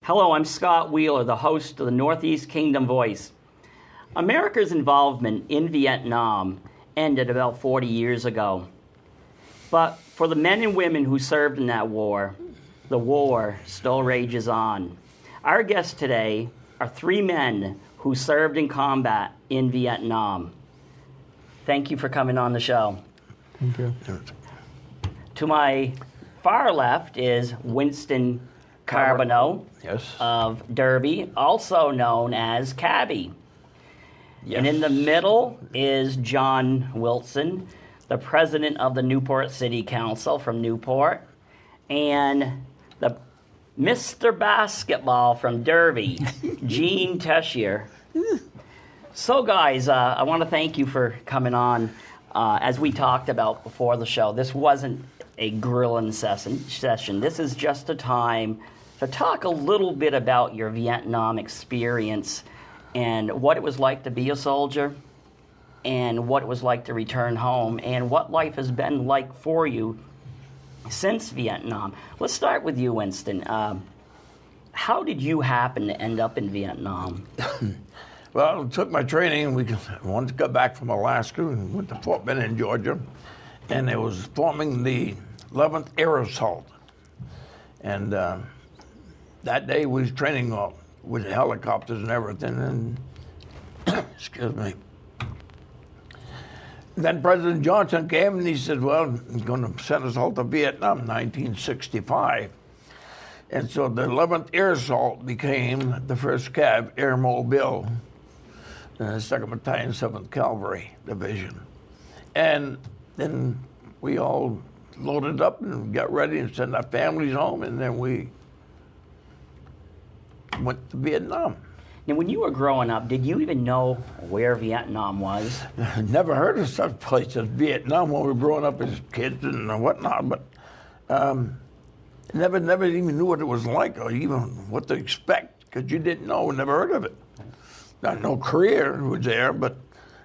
Hello, I'm Scott Wheeler, the host of the Northeast Kingdom Voice. America's involvement in Vietnam ended about 40 years ago. But for the men and women who served in that war, the war still rages on. Our guests today are three men who served in combat in Vietnam. Thank you for coming on the show. Thank you. To my far left is Winston Carbonneau, Yes. of Derby, also known as Cabby. Yes. And in the middle is John Wilson, the president of the Newport City Council from Newport, and the Mr. Basketball from Derby, Gene Tessier. So guys, I want to thank you for coming on. As we talked about before the show, this wasn't a grilling session. This is just a time to talk a little bit about your Vietnam experience and what it was like to be a soldier and what it was like to return home and what life has been like for you since Vietnam. Let's start with you, Winston. How did you happen to end up in Vietnam? Well, I took my training. We wanted to go back from Alaska and went to Fort Benning, Georgia, and it was forming the 11th Air Assault. And that day we was training with helicopters and everything, and excuse me. Then President Johnson came and he said, well, he's going to send us all to Vietnam in 1965. And so the 11th Air Assault became the 1st Cav Air Mobile, 2nd Battalion, 7th Cavalry Division. And then we all loaded up and got ready and sent our families home, and then we went to Vietnam. Now, when you were growing up, did you even know where Vietnam was? Never heard of such a place as Vietnam when we were growing up as kids and whatnot, but never even knew what it was like or even what to expect, because you didn't know, never heard of it. I know Korea was there, but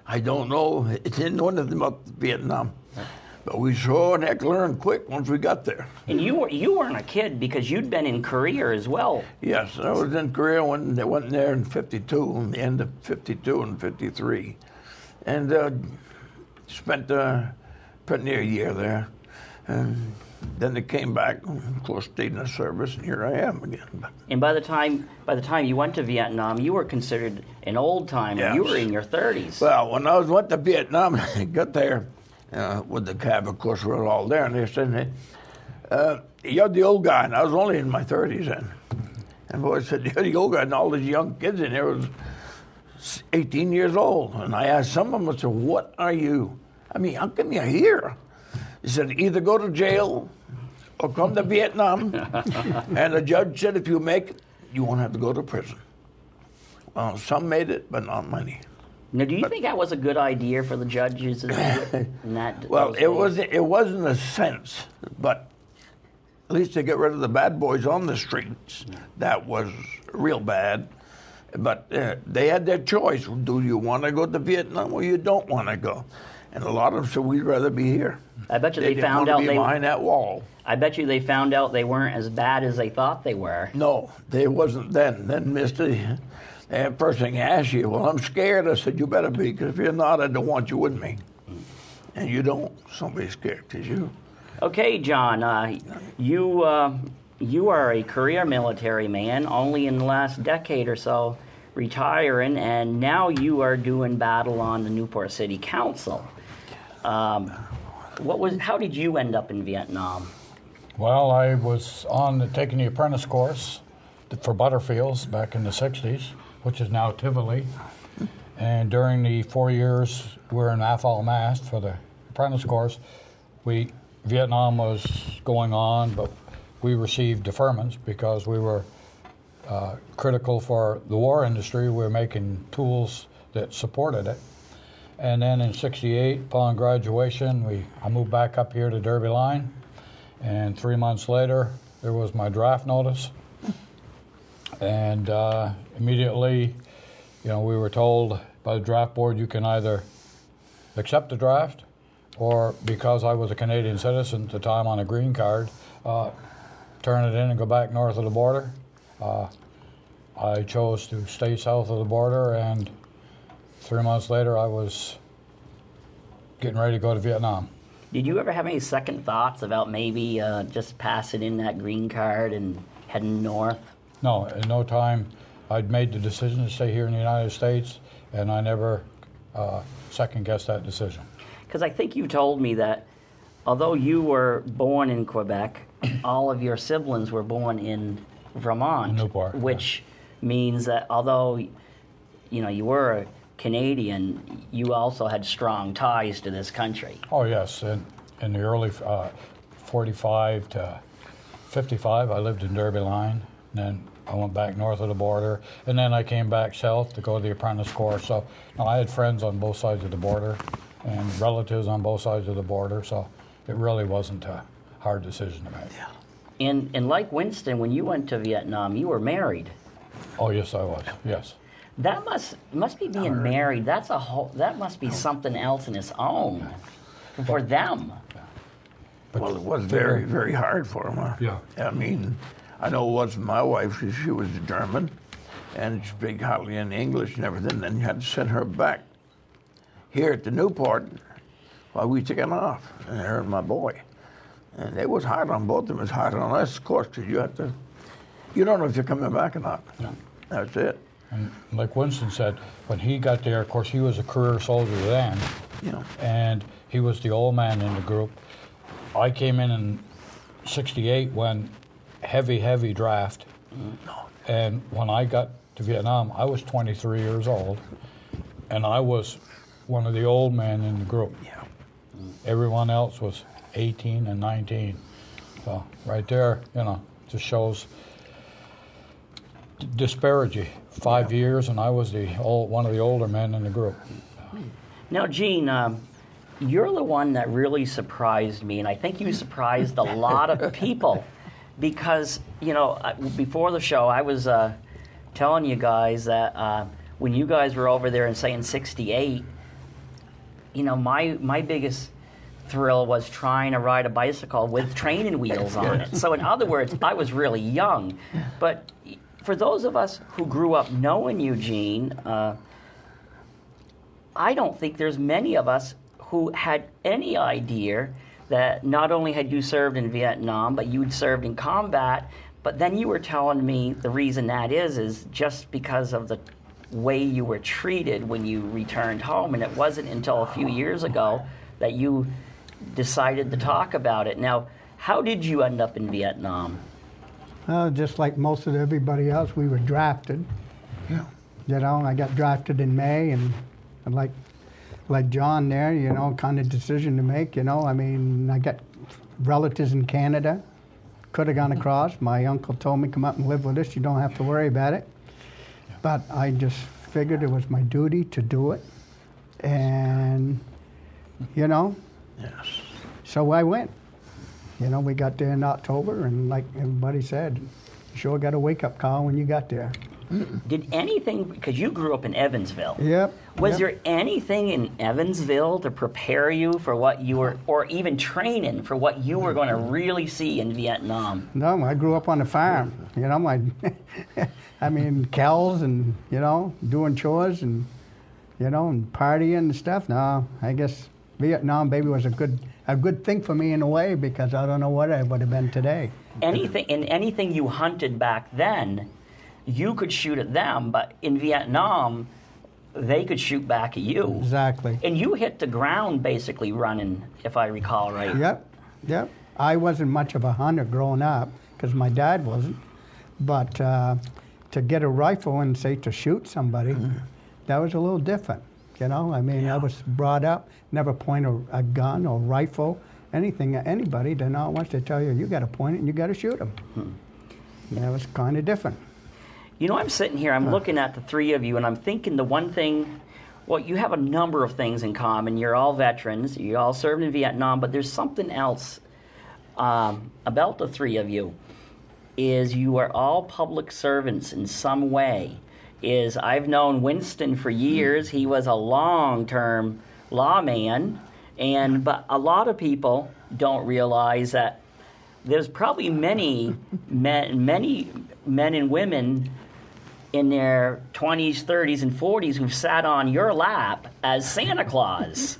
I don't know, I didn't know anything about Vietnam. But we sure heck learned quick once we got there. And you weren't a kid because you'd been in Korea as well. Yes, I was in Korea when they went there in 52, in the end of 52 and 53. And spent pretty near a year there. And then they came back, of course, stayed in the service, and here I am again. And by the time you went to Vietnam, you were considered an old timer. Yes. You were in your 30s. Well, when I went to Vietnam, I got there with the Cav, of course, we were all there, and they said, you're the old guy, and I was only in my 30s then. And the boy said, you're the old guy, and all these young kids in there was 18 years old. And I asked some of them, I said, what are you? I mean, how come you're here? He said, either go to jail or come to Vietnam. And the judge said, if you make it, you won't have to go to prison. Well, some made it, but not many. Now, do you think that was a good idea for the judges in that? Well, it was in a sense, but at least to get rid of the bad boys on the streets. That was real bad. But they had their choice. Do you want to go to Vietnam or you don't want to go? And a lot of them said, we'd rather be here. I bet you they found out behind that wall. I bet you they found out they weren't as bad as they thought they were. No, they wasn't then. Then, mister, and first thing I asked you, well, I'm scared. I said, you better be, because if you're not, I don't want you with me. And you don't. Somebody's scared, because you. Okay, John, you are a career military man, only in the last decade or so retiring, and now you are doing battle on the Newport City Council. How did you end up in Vietnam? Well, I was taking the apprentice course for Butterfields back in the 60s, which is now Tivoli. And during the 4 years we were in Athol, Mass for the apprentice course, Vietnam was going on, but we received deferments because we were critical for the war industry. We were making tools that supported it. And then in '68, upon graduation, I moved back up here to Derby Line. And 3 months later, there was my draft notice. And immediately, we were told by the draft board, you can either accept the draft, or because I was a Canadian citizen at the time on a green card, turn it in and go back north of the border. I chose to stay south of the border, and 3 months later, I was getting ready to go to Vietnam. Did you ever have any second thoughts about maybe just passing in that green card and heading north? No, in no time. I'd made the decision to stay here in the United States, and I never second-guessed that decision. Because I think you told me that although you were born in Quebec, all of your siblings were born in Vermont, Newport, which means that although you were a Canadian, you also had strong ties to this country. Oh yes, in the early 45 to 55, I lived in Derby Line, and then I went back north of the border, and then I came back south to go to the apprentice course. So I had friends on both sides of the border and relatives on both sides of the border, so it really wasn't a hard decision to make. Yeah. And like Winston, when you went to Vietnam, you were married. Oh yes, I was. Yes. That must be being married. That must be something else in its own for them. Well, it was very, very hard for him. Yeah. I mean, I know it wasn't my wife. She was German, and she spoke hardly any English and everything. Then you had to send her back here at the Newport while we took off, and her and my boy. And it was hard on both of them. It was hard on us, of course, because you don't know if you're coming back or not. Yeah. That's it. And like Winston said, when he got there, of course, he was a career soldier then, and he was the old man in the group. I came in '68 when heavy draft, and when I got to Vietnam, I was 23 years old, and I was one of the old men in the group. Yeah. Everyone else was 18 and 19. So right there, just shows disparity. 5 years, and I was one of the older men in the group. Now, Gene, you're the one that really surprised me, and I think you surprised a lot of people because, before the show, I was telling you guys that when you guys were over there and saying '68, my biggest thrill was trying to ride a bicycle with training wheels on it. So in other words, I was really young. But for those of us who grew up knowing Eugene, I don't think there's many of us who had any idea that not only had you served in Vietnam, but you'd served in combat. But then you were telling me the reason that is just because of the way you were treated when you returned home. And it wasn't until a few years ago that you decided to talk about it. Now, how did you end up in Vietnam? Just like most of everybody else, we were drafted. Yeah. I got drafted in May, and like John there, kind of decision to make. I mean, I got relatives in Canada. Could have gone across. My uncle told me, come up and live with us. You don't have to worry about it. But I just figured it was my duty to do it. And, Yes. so I went. We got there in October, and like everybody said, you sure got a wake-up call when you got there. Did anything, because you grew up in Evansville. Yep. Was there anything in Evansville to prepare you for what you were, or even training for what you were going to really see in Vietnam? No, I grew up on a farm. I mean, cows and, doing chores and, and partying and stuff. No, I guess Vietnam, baby, was a good thing for me in a way, because I don't know what I would have been today. Anything you hunted back then, you could shoot at them, but in Vietnam, they could shoot back at you. Exactly. And you hit the ground basically running, if I recall right. Yep. I wasn't much of a hunter growing up, because my dad wasn't. But to get a rifle and say to shoot somebody, that was a little different. You know, I mean, I was brought up, never point a gun or rifle, anything at anybody. Then all once they tell you, you got to point it and you got to shoot them. That was kind of different. You know, I'm sitting here, I'm looking at the three of you, and I'm thinking the one thing, well, you have a number of things in common. You're all veterans, you all served in Vietnam, but there's something else about the three of you, is you are all public servants in some way. Is I've known Winston for years. He was a long-term lawman, but a lot of people don't realize that there's probably many men and women in their 20s, 30s, and 40s who've sat on your lap as Santa Claus.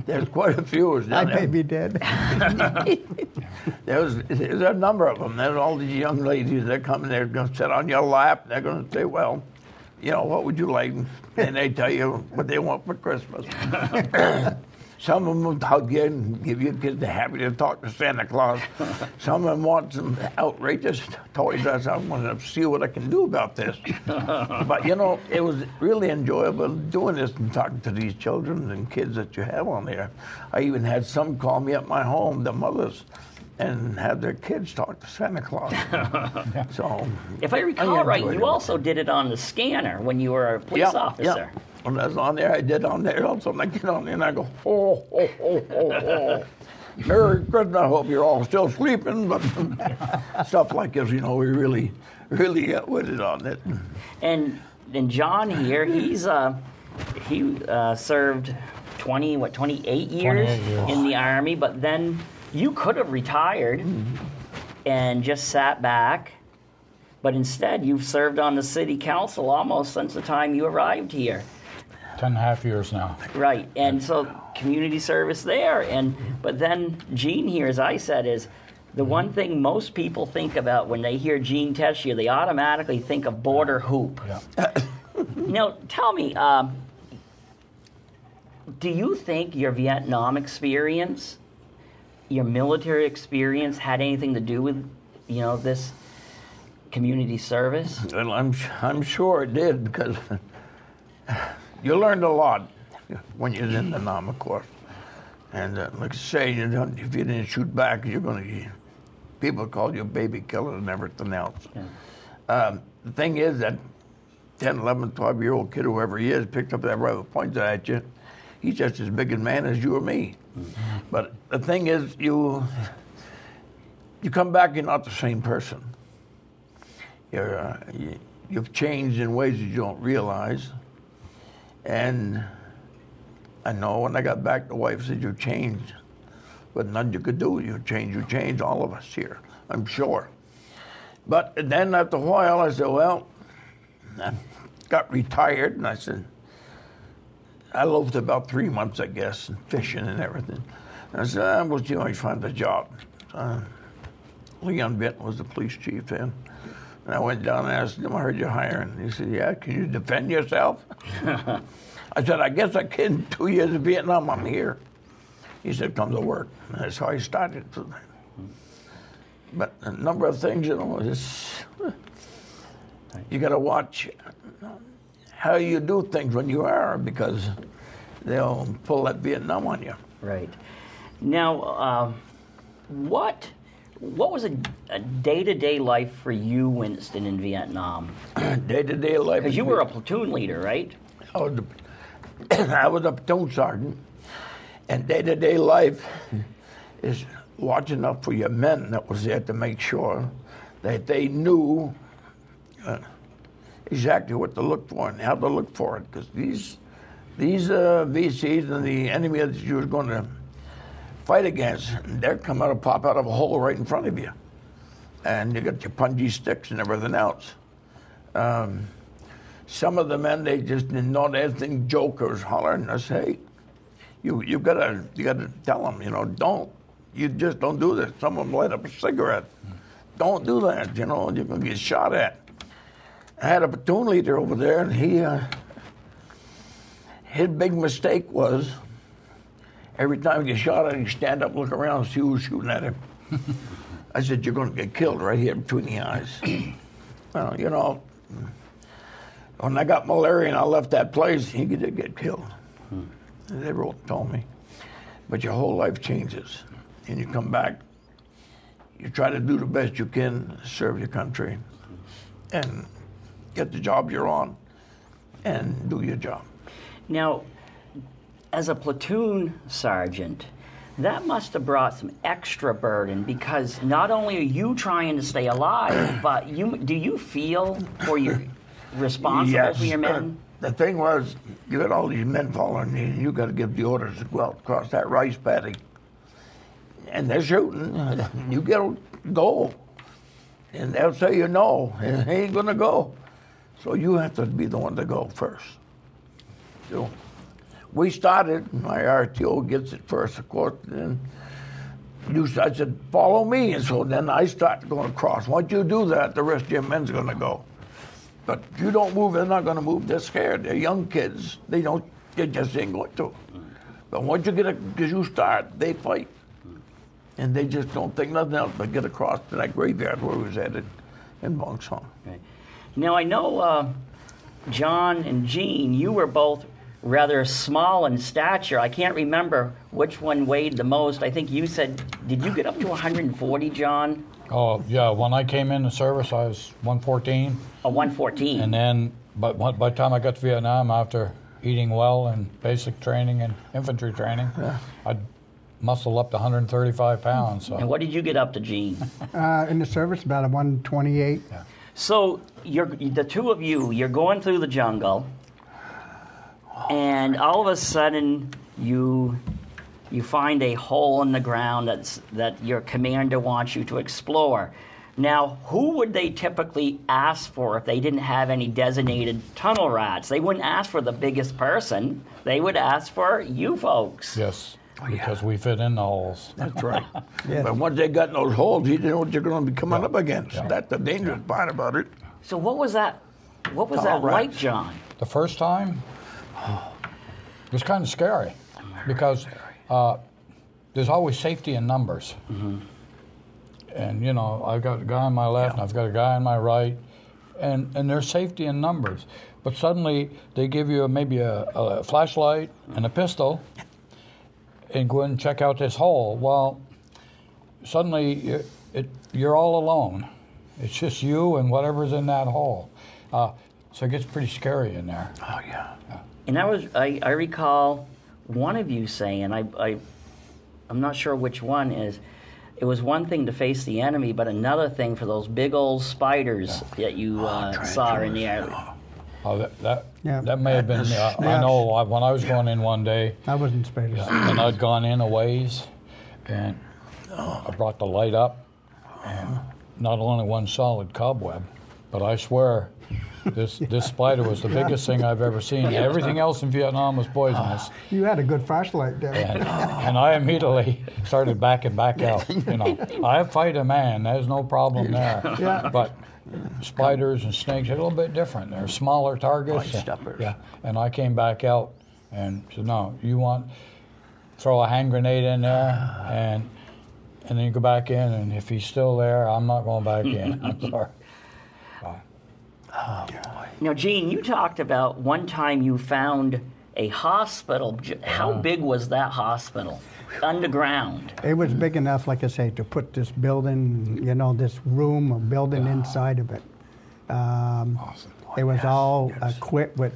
There's quite a few. I may be dead. There's a number of them. There's all these young ladies that come and they're going to sit on your lap. They're going to say, well, you know, what would you like? And they tell you what they want for Christmas. Some of them will hug you and give you kids. They're happy to talk to Santa Claus. Some of them want some outrageous toys. I want to see what I can do about this. But, you know, it was really enjoyable doing this and talking to these children and kids that you have on there. I even had some call me at my home, the mothers, and had their kids talk to Santa Claus. So, If I recall right, you also did it on the scanner when you were a police officer. Yeah. When I was on there, I did on there. All of a sudden, I get on there and I go, ho, ho, ho, ho, ho. Merry Christmas. I hope you're all still sleeping. But stuff like this, you know, we really got with it on it. And John here, he served 28 years in the Army, but then you could have retired and just sat back. But instead, you've served on the city council almost since the time you arrived here. 10.5 years now. Right, and so community service there, but then Gene here, as I said, is the one thing most people think about when they hear Gene Tessier, they automatically think of border hoop. Yeah. Now, tell me, do you think your Vietnam experience, your military experience, had anything to do with, you know, this community service? Well, I'm sure it did, because you learned a lot when you're in the Nam, of course. And like I say, if you didn't shoot back, people call you a baby killer and everything else. Yeah. The thing is that 10, 11, 12-year-old kid, whoever he is, picked up that rifle, pointed at you. He's just as big a man as you or me. Mm-hmm. But the thing is, you come back, you're not the same person. You've changed in ways that you don't realize. And I know when I got back, the wife said, you changed. But nothing you could do. You changed, all of us here, I'm sure. But then after a while, I said, well, I got retired, and I said, I loafed about 3 months, I guess, and fishing and everything. And I said, well, you know, I find a job. Leon Benton was the police chief then. And I went down and asked him, I heard you're hiring. He said, yeah, can you defend yourself? I said, I guess I can. 2 years in Vietnam, I'm here. He said, come to work. And that's how I started. But a number of things, you know, you got to watch how you do things when you are, because they'll pull that Vietnam on you. Right. Now, what was a day-to-day life for you, Winston, in Vietnam? Day-to-day life. Because you were a platoon leader, right? I was a platoon sergeant, and day-to-day life is watching out for your men that was there to make sure that they knew exactly what to look for and how to look for it. Because these VCs and the enemy that you were going to fight against, they're coming to pop out of a hole right in front of you. And you got your punji sticks and everything else. Some of the men, they just didn't know anything, jokers hollering. I say, hey, you gotta tell them, you know, you just don't do this. Someone light up a cigarette. Don't do that, you know, you're gonna get shot at. I had a platoon leader over there, and his big mistake was every time he got shot at, he'd stand up, look around, and see who was shooting at him. I said, you're going to get killed right here between the eyes. Well, you know, when I got malaria and I left that place, he did get killed. They told me. But your whole life changes. And you come back, you try to do the best you can, serve your country, and get the job you're on, and do your job. Now, as a platoon sergeant, that must have brought some extra burden because not only are you trying to stay alive, but do you feel for your responsible for your men? The thing was, you got all these men following you, and you got to give the orders to go out across that rice paddy. And they're shooting. You got to go. And they'll say you no, and they ain't going to go. So you have to be the one to go first. So we started, my RTO gets it first, of course, and I said, follow me. And so then I started going across. Once you do that, the rest of your men's going to go. But if you don't move, they're not going to move. They're scared. They're young kids. They just ain't going to. But once you because you start, they fight. And they just don't think nothing else but get across to that graveyard where we was headed in Bunksong. Right. Now, I know, John and Gene, you were both rather small in stature. I can't remember which one weighed the most. I think you said, did you get up to 140, John? Oh, yeah, when I came in the service, I was 114. Oh, 114. And then, but by the time I got to Vietnam, after eating well and basic training and infantry training, I'd muscle up to 135 pounds. So. And what did you get up to, Gene? In the service, about a 128. Yeah. So the two of you're going through the jungle, and all of a sudden you find a hole in the ground that your commander wants you to explore. Now, who would they typically ask for if they didn't have any designated tunnel rats? They wouldn't ask for the biggest person. They would ask for you folks. Yes, because we fit in the holes. That's right. Yes. But once they got in those holes, you didn't know what you're going to be coming up against. Yeah. That's the dangerous part about it. So what was that? What was Tunnel that like, rats. John? The first time, it was kind of scary because there's always safety in numbers. Mm-hmm. And, you know, I've got a guy on my left and I've got a guy on my right, and there's safety in numbers. But suddenly they give you maybe a flashlight and a pistol and go and check out this hole. Well, suddenly you're all alone. It's just you and whatever's in that hole. So it gets pretty scary in there. Oh, yeah. And I recall one of you saying, I'm not sure which one is, it was one thing to face the enemy, but another thing for those big old spiders that you saw in the air. Oh, Yeah. that may have been me. I Yeah. know when I was going in one day, I wasn't spiders. and I'd gone in a ways, and I brought the light up, and not only one solid cobweb, but I swear this spider was the biggest thing I've ever seen. Everything else in Vietnam was poisonous, You had a good flashlight there. and I immediately started backing back out. You know, I fight a man. There's no problem there. Yeah. But spiders and snakes are a little bit different. They're smaller targets. Light steppers. Yeah. And I came back out and said, no, throw a hand grenade in there, and then you go back in, and if he's still there, I'm not going back in. I'm sorry. Now, Gene, you talked about one time you found a hospital. How big was that hospital? Underground. It was big enough, like I say, to put this building, you know, this room or building inside of it. It was all equipped with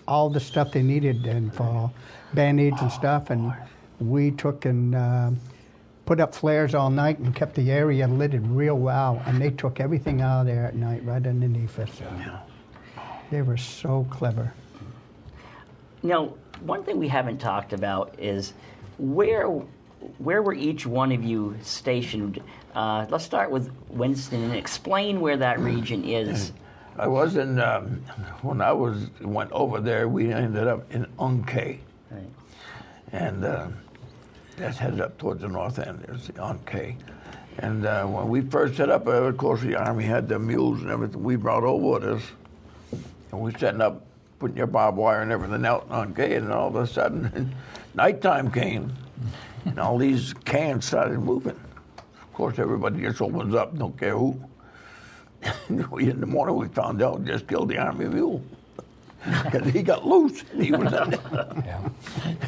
all the stuff they needed and for Band-Aids and stuff. And we took and put up flares all night and kept the area lit real well. And they took everything out of there at night right underneath us. They were so clever. Now, one thing we haven't talked about is where were each one of you stationed? Let's start with Winston and explain where that region is. I was in, when I went over there, we ended up in Ung Kay. Right. And that's headed up towards the north end. There's the Ung Kay. And when we first set up, of course, the Army had the mules and everything we brought over with us. And we setting up, putting your barbed wire and everything out on Kay, and all of a sudden, nighttime came, and all these cans started moving. course, everybody just opens up, don't care who. In the morning, we found out we just killed the Army mule. Because he got loose. He was in there. Yeah.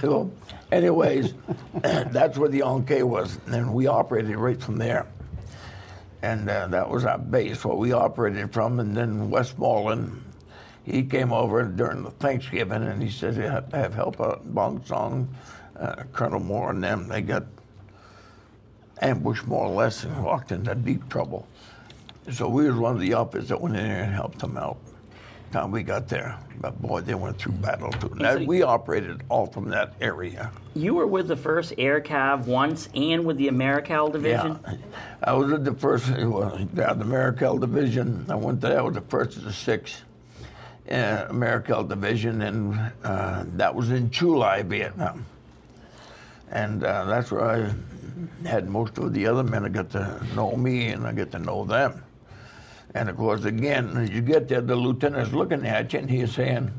So, anyways, that's where the Ankh was. And we operated right from there. And that was our base, where we operated from. And then Westmoreland, he came over during the Thanksgiving, and he said, you have to have help out in Bong Song. Colonel Moore and them, they got ambushed more or less and walked into deep trouble. So we was one of the outfits that went in there and helped them out. Time we got there, but boy, they went through battle too. And so we operated all from that area. You were with the 1st Air Cav once and with the Americal Division? Yeah, I was at the first, the Americal Division. I went there. I was the first of the 6th Americal Division, and that was in Chulai, Vietnam. And that's where I had most of the other men that got to know me, and I get to know them. And of course, again, as you get there, the lieutenant's looking at you, and he's saying,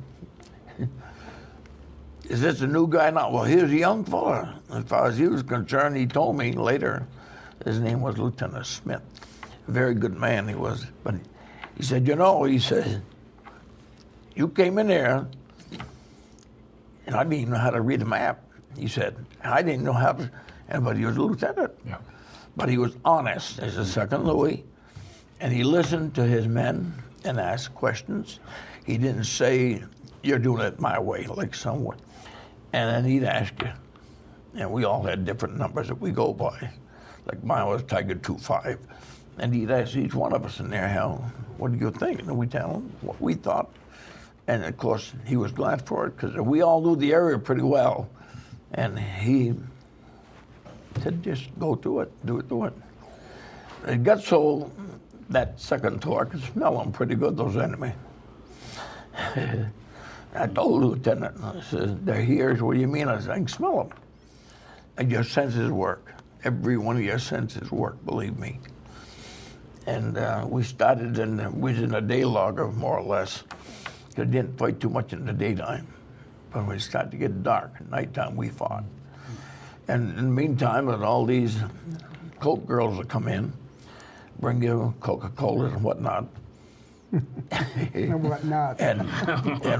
is this a new guy now? Well, here's a young fella. As far as he was concerned, he told me later, his name was Lieutenant Smith. A very good man he was. But he said, he said, you came in there, and I didn't even know how to read a map. He said, I didn't know how to, but he was a lieutenant. Yeah. But he was honest as a 2nd Louis, and he listened to his men and asked questions. He didn't say, you're doing it my way, like some would. And then he'd ask you, and we all had different numbers that we go by. Like mine was Tiger 25. And he'd ask each one of us in there, what do you think? And we tell him what we thought. And of course, he was glad for it, because we all knew the area pretty well. And he said, just go to it, do it. It got so that second tour, I could smell them pretty good, those enemy. I told the lieutenant, I said, they're here. What do you mean? I said, I can smell them. And your senses work. Every one of your senses work, believe me. And we started, and we was in a day logger, more or less. Because didn't fight too much in the daytime. But when it started to get dark, at nighttime, we fought. And in the meantime, and all these Coke girls would come in, bring you Coca-Cola and whatnot. And whatnot. And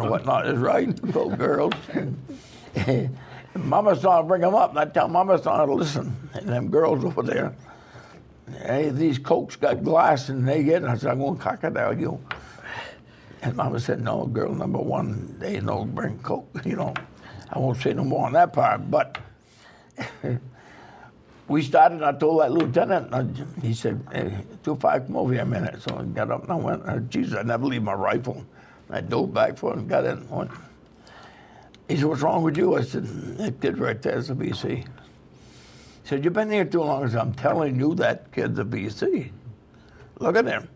whatnot is right, Coke girls. And Mama saw bring them up, and I tell Mama saw to listen. And them girls over there, hey, these Cokes got glass, and they get it. I said, I'm going to crocodile you. And Mama said, no, girl number 1, they don't bring Coke. I won't say no more on that part, but we started, I told that lieutenant, he said, hey, 25, come over here a minute. So I got up and I went, Jesus, I never leave my rifle. I dove back for it and got in and went. He said, what's wrong with you? I said, that kid right there's a BC. He said, you've been here too long. I said, I'm telling you that kid's a BC. Look at him.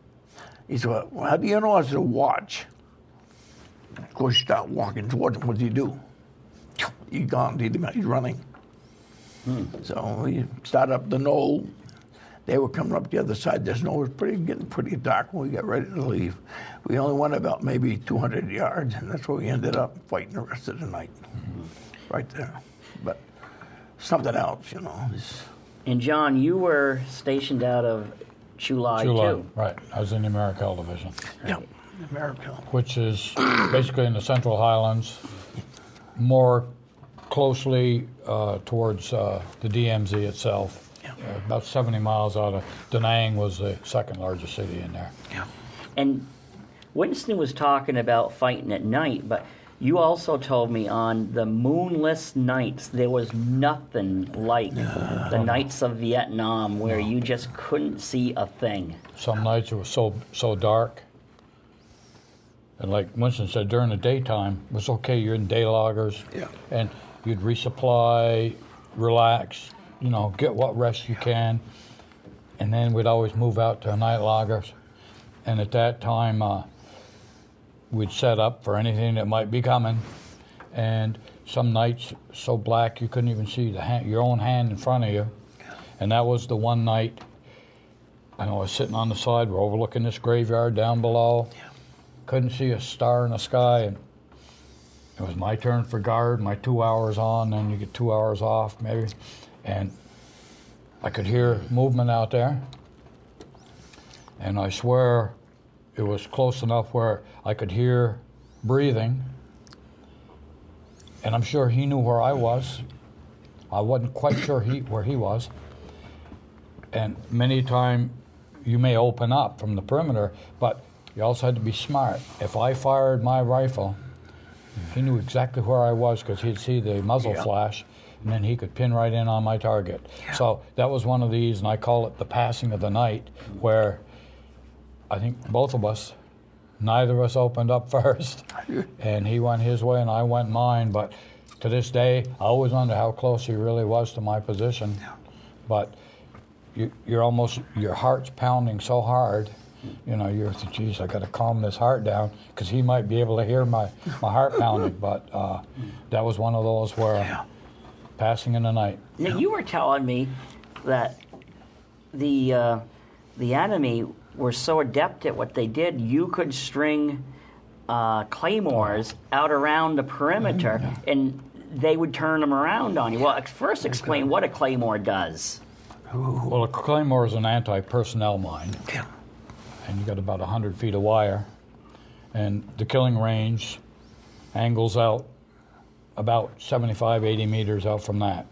He said, well, how do you know? I said, watch. Of course, you start walking towards him. What do you do? He's gone. He's running. So we started up the knoll. They were coming up the other side. The snow was getting pretty dark when we got ready to leave. We only went about maybe 200 yards, and that's where we ended up fighting the rest of the night. Right there. But something else, And John, you were stationed out of Chulai, too. Right. I was in the Americal Division, Yeah, America. which is basically in the Central Highlands, more closely towards the DMZ itself. Yeah. About 70 miles out of Da Nang was the 2nd largest city in there. Yeah. And Winston was talking about fighting at night, but you also told me on the moonless nights, there was nothing like the nights of Vietnam where you just couldn't see a thing. Some nights it was so dark. And like Winston said, during the daytime, it was okay. You're in day loggers. Yeah. And you'd resupply, relax, get what rest you can. And then we'd always move out to night loggers. And at that time, we'd set up for anything that might be coming. And some nights so black you couldn't even see your own hand in front of you. And that was the one night I was sitting on the side, we're overlooking this graveyard down below. Couldn't see a star in the sky, and it was my turn for guard, my 2 hours on, then you get 2 hours off maybe. And I could hear movement out there, and I swear it was close enough where I could hear breathing, and I'm sure he knew where I was. I wasn't quite sure where he was, and many times you may open up from the perimeter, but you also had to be smart. If I fired my rifle, he knew exactly where I was because he'd see the muzzle flash, and then he could pin right in on my target. So that was one of these, and I call it the passing of the night, where I think both of us, neither of us opened up first, and he went his way and I went mine. But to this day, I always wonder how close he really was to my position. But you're almost, your heart's pounding so hard, you know, you're thinking, geez, I got to calm this heart down because he might be able to hear my heart pounding. But that was one of those where passing in the night. Now, you were telling me that the enemy were so adept at what they did, you could string claymores out around the perimeter, and they would turn them around on you. Well, first explain what a claymore does. Well, a claymore is an anti-personnel mine, and you got about 100 feet of wire, and the killing range angles out about 75, 80 meters out from that,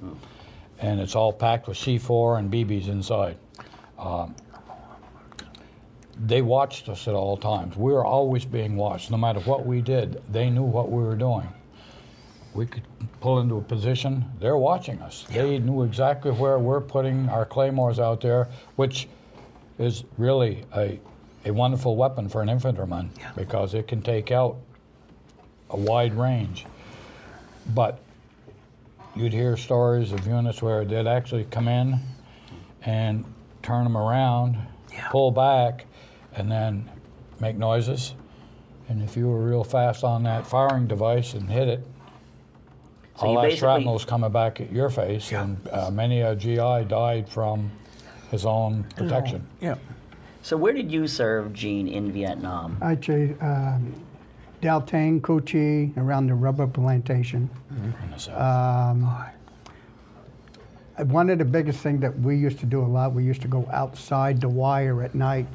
and it's all packed with C4 and BBs inside. They watched us at all times. We were always being watched. No matter what we did, they knew what we were doing. We could pull into a position, they're watching us. They knew exactly where we're putting our claymores out there, which is really a wonderful weapon for an infantryman because it can take out a wide range. But you'd hear stories of units where they'd actually come in and turn them around, pull back, and then make noises. And if you were real fast on that firing device and hit it, So you all that basically- shrapnel's coming back at your face, and many a GI died from his own protection. Yeah. So where did you serve, Gene, in Vietnam? I Dal Tang, Cu Chi, around the rubber plantation. In the South. One of the biggest things that we used to do a lot, we used to go outside the wire at night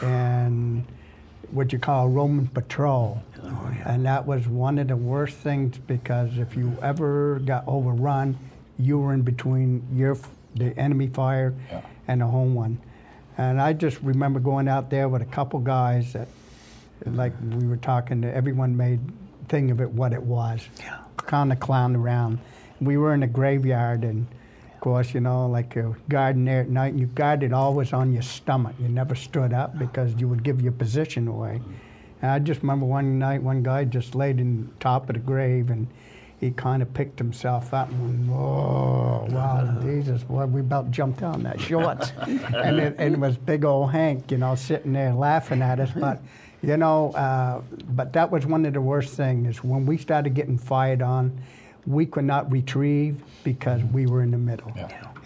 and what you call Roman patrol. And that was one of the worst things because if you ever got overrun, you were in between the enemy fire and the home one. And I just remember going out there with a couple guys that, like we were talking, everyone made thing of it what it was. Kind of clown around. We were in a graveyard, and of course, you know, like a garden there at night, and you guarded always on your stomach. You never stood up because you would give your position away. And I just remember one night, one guy just laid in top of the grave, and he kind of picked himself up and went, "Oh, wow, Jesus, boy, we about jumped down that shorts." and it was big old Hank, you know, sitting there laughing at us. But, you know, but that was one of the worst things is when we started getting fired on, we could not retrieve because we were in the middle.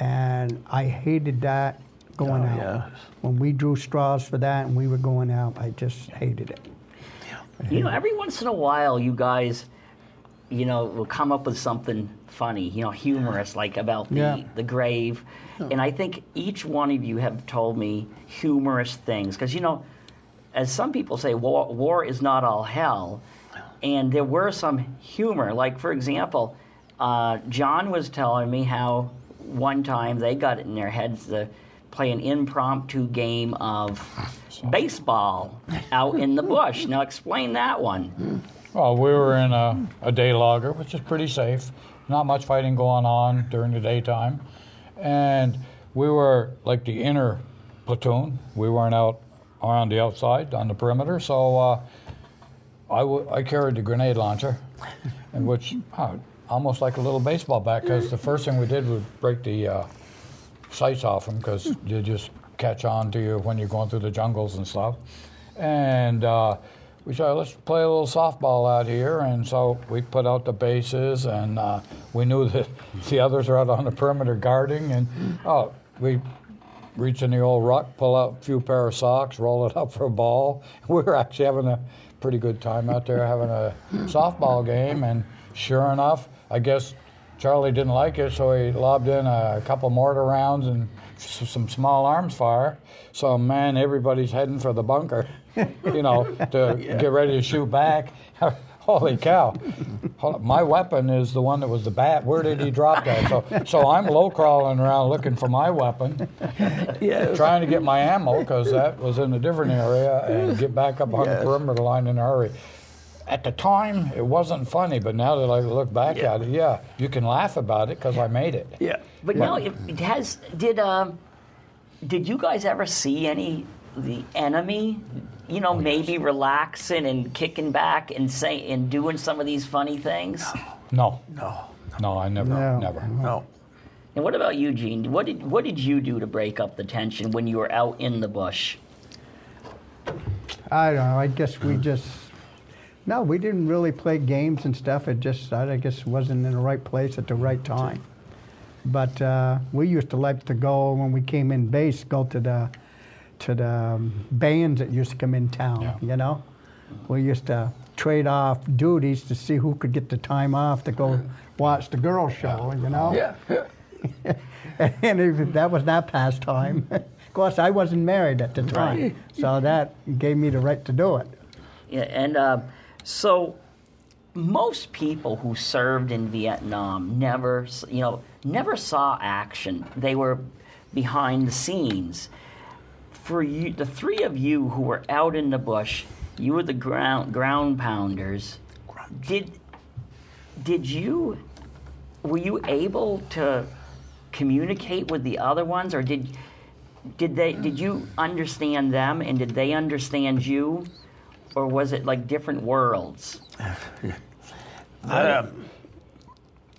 And I hated that going out. yeah. When we drew straws for that and we were going out, I just hated it. You know, every once in a while, you guys, you know, will come up with something funny, you know, humorous, like about the grave. And I think each one of you have told me humorous things. Because, you know, as some people say, war is not all hell. And there were some humor. Like, for example, John was telling me how one time they got it in their heads to play an impromptu game of baseball out in the bush. Now, explain that one. Well, we were in a day logger, which is pretty safe. Not much fighting going on during the daytime. And we were like the inner platoon. We weren't out around the outside on the perimeter. So I carried the grenade launcher, and which almost like a little baseball bat, because the first thing we did was break the sights off them, because you just catch on to you when you're going through the jungles and stuff. And we said, let's play a little softball out here. And so we put out the bases, and we knew that the others are out on the perimeter guarding. And we reach in the old ruck, pull out a few pair of socks, roll it up for a ball. We were actually having a pretty good time out there having a softball game. And sure enough, I guess Charlie didn't like it, so he lobbed in a couple mortar rounds and some small arms fire. So, man, everybody's heading for the bunker, to get ready to shoot back. Holy cow. My weapon is the one that was the bat. Where did he drop that? So I'm low crawling around looking for my weapon, trying to get my ammo because that was in a different area and get back up on the perimeter line in a hurry. At the time, it wasn't funny, but now that I look back at it, you can laugh about it because I made it. Yeah. But no, it has. Did you guys ever see the enemy? Maybe relaxing and kicking back and doing some of these funny things. No, No. I never. No. And what about you, Gene? What did you do to break up the tension when you were out in the bush? I don't know. I guess we we didn't really play games and stuff. It just, I guess, wasn't in the right place at the right time. But we used to like to go when we came in base, go to the bands that used to come in town. We used to trade off duties to see who could get the time off to go watch the girls show. Yeah. And that was that pastime. Of course, I wasn't married at the time, Right. so that gave me the right to do it. Yeah, and so most people who served in Vietnam never saw action. They were behind the scenes. For you, the three of you who were out in the bush, you were the ground pounders. Were you able to communicate with the other ones, or did you understand them and did they understand you, or was it like different worlds?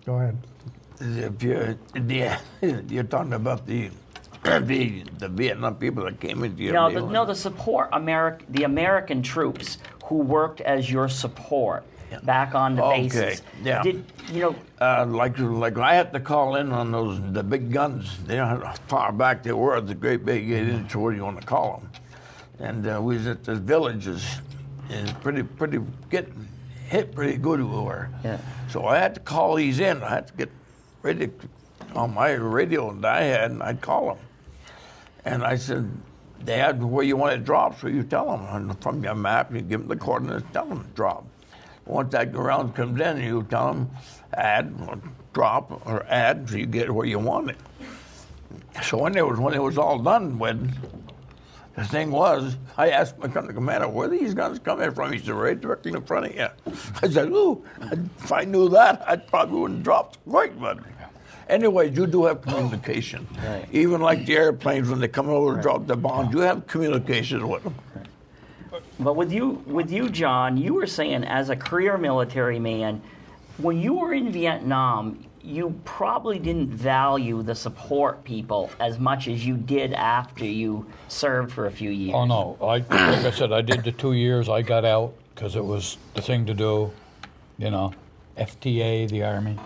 Go ahead. If you're talking about the Vietnam people that came into your The support the American troops who worked as your support back on the bases. Okay, yeah. Did like I had to call in on the big guns. How far back they were, the great big 8-inch, what do you want to call them? And we was at the villages, and pretty getting hit pretty good we were. Yeah. So I had to call these in. I had to get ready on my radio that I had, and I'd call them. And I said, they had where you want it dropped, so you tell them. And from your map, you give them the coordinates, tell them to drop. Once that round comes in, you tell them add, or drop, or add, so you get it where you want it. So when it was all done with, the thing was, I asked my company commander, where are these guns coming from? He said, right directly in front of you. I said, ooh, if I knew that, I probably wouldn't drop quick, but anyways, you do have communication. Right. Even like the airplanes, when they come over to drop the bombs, you have communication with them. But with you, John, you were saying as a career military man, when you were in Vietnam, you probably didn't value the support people as much as you did after you served for a few years. Oh, no. Like I said, I did the 2 years. I got out because it was the thing to do, FTA, the Army.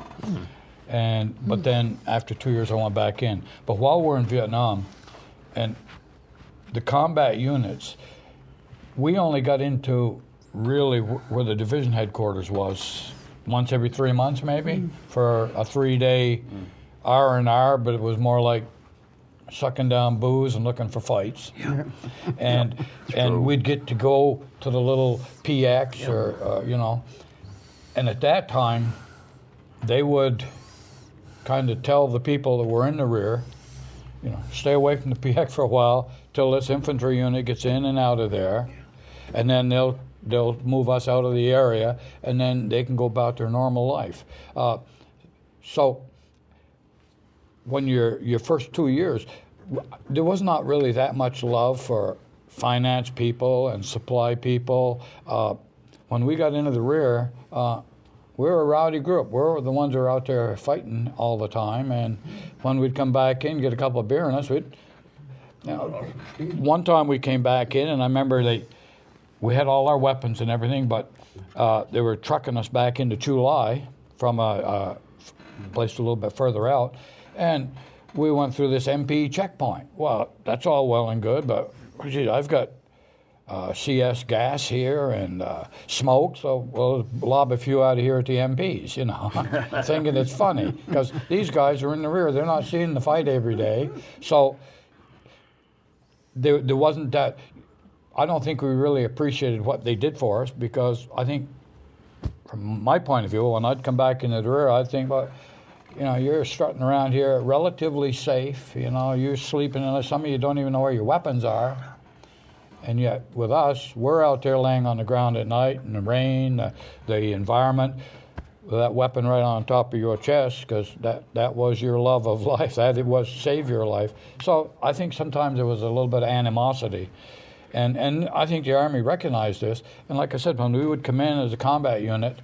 But then after 2 years, I went back in. But while we're in Vietnam, and the combat units, we only got into really where the division headquarters was once every 3 months, maybe, for a 3-day R&R, but it was more like sucking down booze and looking for fights. Yeah. And we'd get to go to the little PX or, and at that time, they would kind of tell the people that were in the rear, stay away from the PX for a while till this infantry unit gets in and out of there, and then they'll move us out of the area, and then they can go about their normal life. So when your first 2 years, there was not really that much love for finance people and supply people. When we got into the rear, we were a rowdy group. We were the ones who were out there fighting all the time, and when we'd come back in, get a couple of beer in us, one time we came back in, and I remember we had all our weapons and everything, but they were trucking us back into Chu Lai from a place a little bit further out, and we went through this MP checkpoint. Well, that's all well and good, but geez, I've got CS gas here and smoke, so we'll lob a few out of here at the MPs, you know, thinking it's funny because these guys are in the rear. They're not seeing the fight every day. So there wasn't that. I don't think we really appreciated what they did for us because I think, from my point of view, when I'd come back into the rear, I'd think, well, you know, you're strutting around here relatively safe. You know, you're sleeping, and some of you don't even know where your weapons are. And yet, with us, we're out there laying on the ground at night in the rain, the environment, with that weapon right on top of your chest, because that was your love of life. That it was save your life. So I think sometimes there was a little bit of animosity. And I think the Army recognized this. And like I said, when we would come in as a combat unit,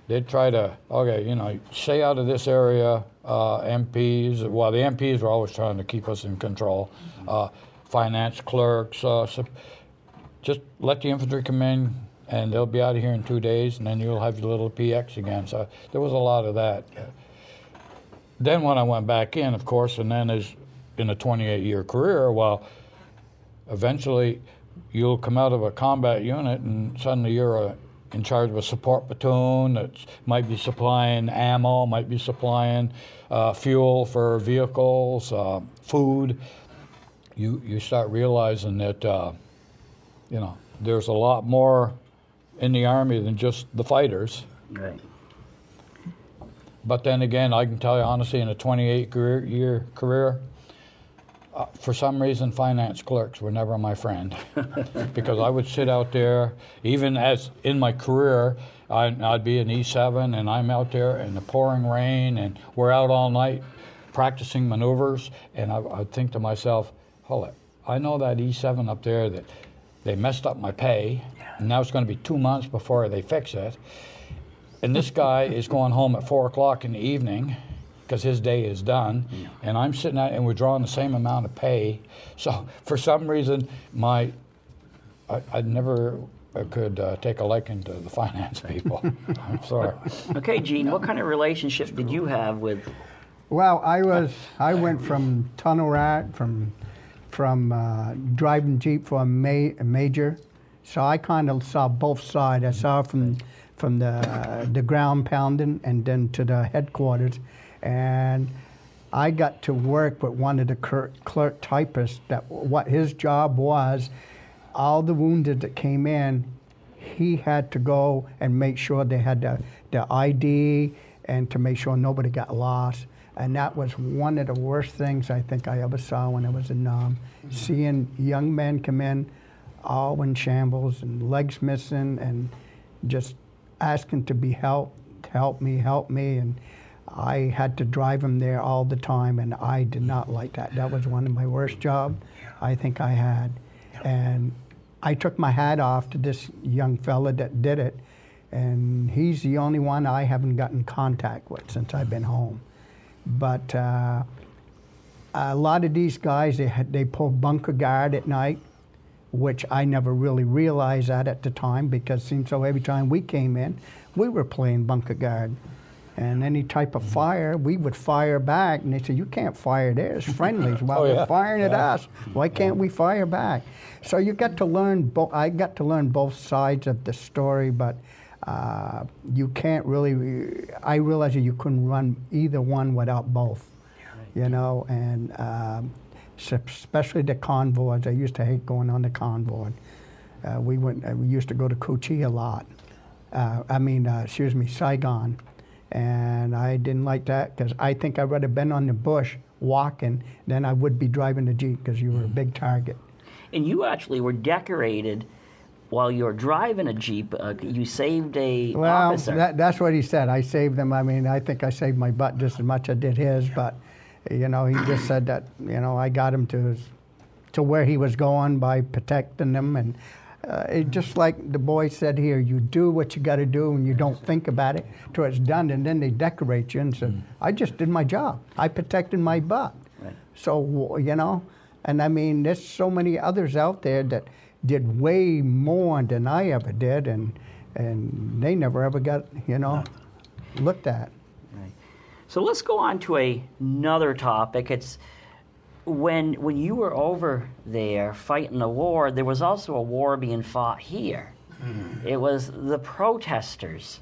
they'd try to, okay, you know, stay out of this area. MPs, well, the MPs were always trying to keep us in control. Finance clerks, just let the infantry come in, and they'll be out of here in 2 days, and then you'll have your little PX again. So there was a lot of that. Then when I went back in, of course, and then as in a 28-year career, well, eventually you'll come out of a combat unit, and suddenly you're in charge of a support platoon that might be supplying ammo, might be supplying fuel for vehicles, food. You start realizing that, you know, there's a lot more in the Army than just the fighters. Right. But then again, I can tell you honestly, in a 28-year career, for some reason, finance clerks were never my friend because I would sit out there, even as in my career, I'd be an E7 and I'm out there in the pouring rain and we're out all night practicing maneuvers, and I'd think to myself, hold it, I know that E7 up there that they messed up my pay, and now it's going to be 2 months before they fix it. And this guy is going home at 4 o'clock in the evening because his day is done, and I'm sitting out and we're drawing the same amount of pay. So for some reason, I never could take a liking to the finance people. I'm sorry. Okay, Gene, what kind of relationship did you have with? Well, I went from tunnel rat, from driving Jeep for a major, so I kind of saw both sides. I saw from the ground pounding and then to the headquarters, and I got to work with one of the clerk typists. That what his job was, all the wounded that came in, he had to go and make sure they had the ID and to make sure nobody got lost. And that was one of the worst things I think I ever saw when I was in Nam. Seeing young men come in all in shambles and legs missing and just asking to be helped, help me. And I had to drive them there all the time, and I did not like that. That was one of my worst jobs I think I had. And I took my hat off to this young fella that did it, and he's the only one I haven't gotten contact with since I've been home. But a lot of these guys, they pull bunker guard at night, which I never really realized that at the time, because it seemed so every time we came in, we were playing bunker guard. And any type of fire, we would fire back, and they said, you can't fire there, it's friendlies. Well, they're firing at us. Why can't we fire back? So you get to learn, I got to learn both sides of the story, but you can't really, I realized that you couldn't run either one without both, you know, and especially the convoys. I used to hate going on the convoy. We used to go to Kochi a lot. Saigon. And I didn't like that because I think I'd rather been on the bush walking than I would be driving the Jeep because you were a big target. And you actually were decorated while you were driving a Jeep. You saved a officer. Well, that's what he said. I saved them. I mean, I think I saved my butt just as much as I did his, but, you know, he just said that, you know, I got him to where he was going by protecting them. And it just like the boy said here, you do what you got to do and you don't think about it till it's done, and then they decorate you and say, I just did my job. I protected my butt. Right. So, you know, and I mean, there's so many others out there that did way more than I ever did, and they never ever got, you know, looked at. Right. So let's go on to another topic. It's when you were over there fighting the war, there was also a war being fought here. It was the protesters.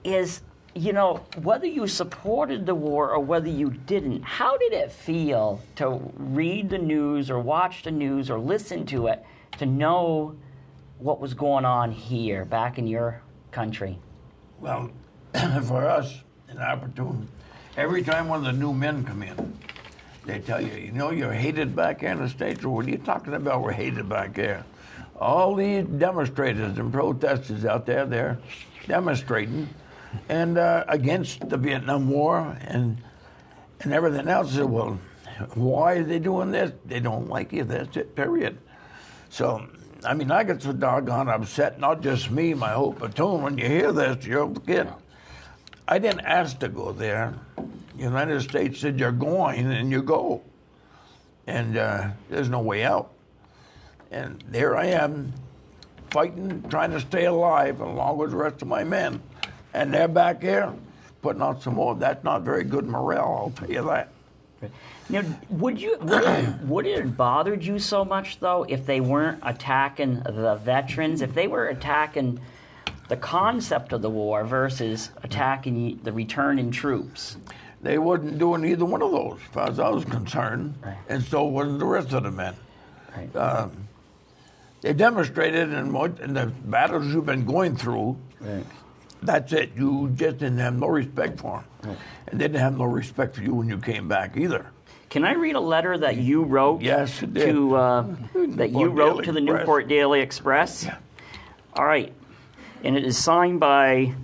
Whether you supported the war or whether you didn't, how did it feel to read the news or watch the news or listen to it to know what was going on here back in your country? Well, for us in our platoon, every time one of the new men come in, they tell you, you're hated back here in the States. Or what are you talking about? We're hated back there. All these demonstrators and protesters out there, they're demonstrating and against the Vietnam War and everything else. Well, why are they doing this? They don't like you. That's it, period. So, I get so doggone upset, not just me, my whole platoon. When you hear this, you'll forget. I didn't ask to go there. The United States said, you're going, and you go. And there's no way out. And there I am, fighting, trying to stay alive, along with the rest of my men. And they're back here, putting out some more. That's not very good morale, I'll tell you that. Now, would it have bothered you so much, though, if they weren't attacking the veterans, if they were attacking the concept of the war versus attacking the returning troops? They wasn't doing either one of those, as far as I was concerned, Right. and so wasn't the rest of the men. Right. They demonstrated in the battles you've been going through. Right. That's it. You just didn't have no respect for them, Right. and they didn't have no respect for you when you came back either. Can I read a letter that you wrote? Yes, it did. That you wrote to the Express. Newport Daily Express? Yeah. All right. And it is signed by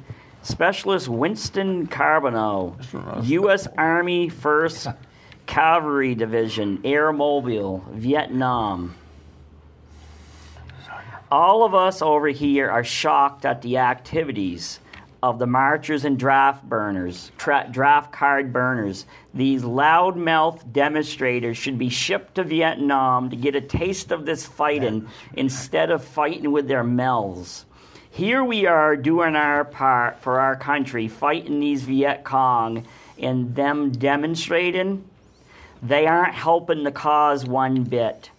Specialist Winston Carbonneau, U.S. Army 1st Cavalry Division, Air Mobile, Vietnam. All of us over here are shocked at the activities of the marchers and draft card burners. These loudmouth demonstrators should be shipped to Vietnam to get a taste of this fighting instead of fighting with their mouths. Here we are doing our part for our country, fighting these Viet Cong, and them demonstrating. They aren't helping the cause one bit.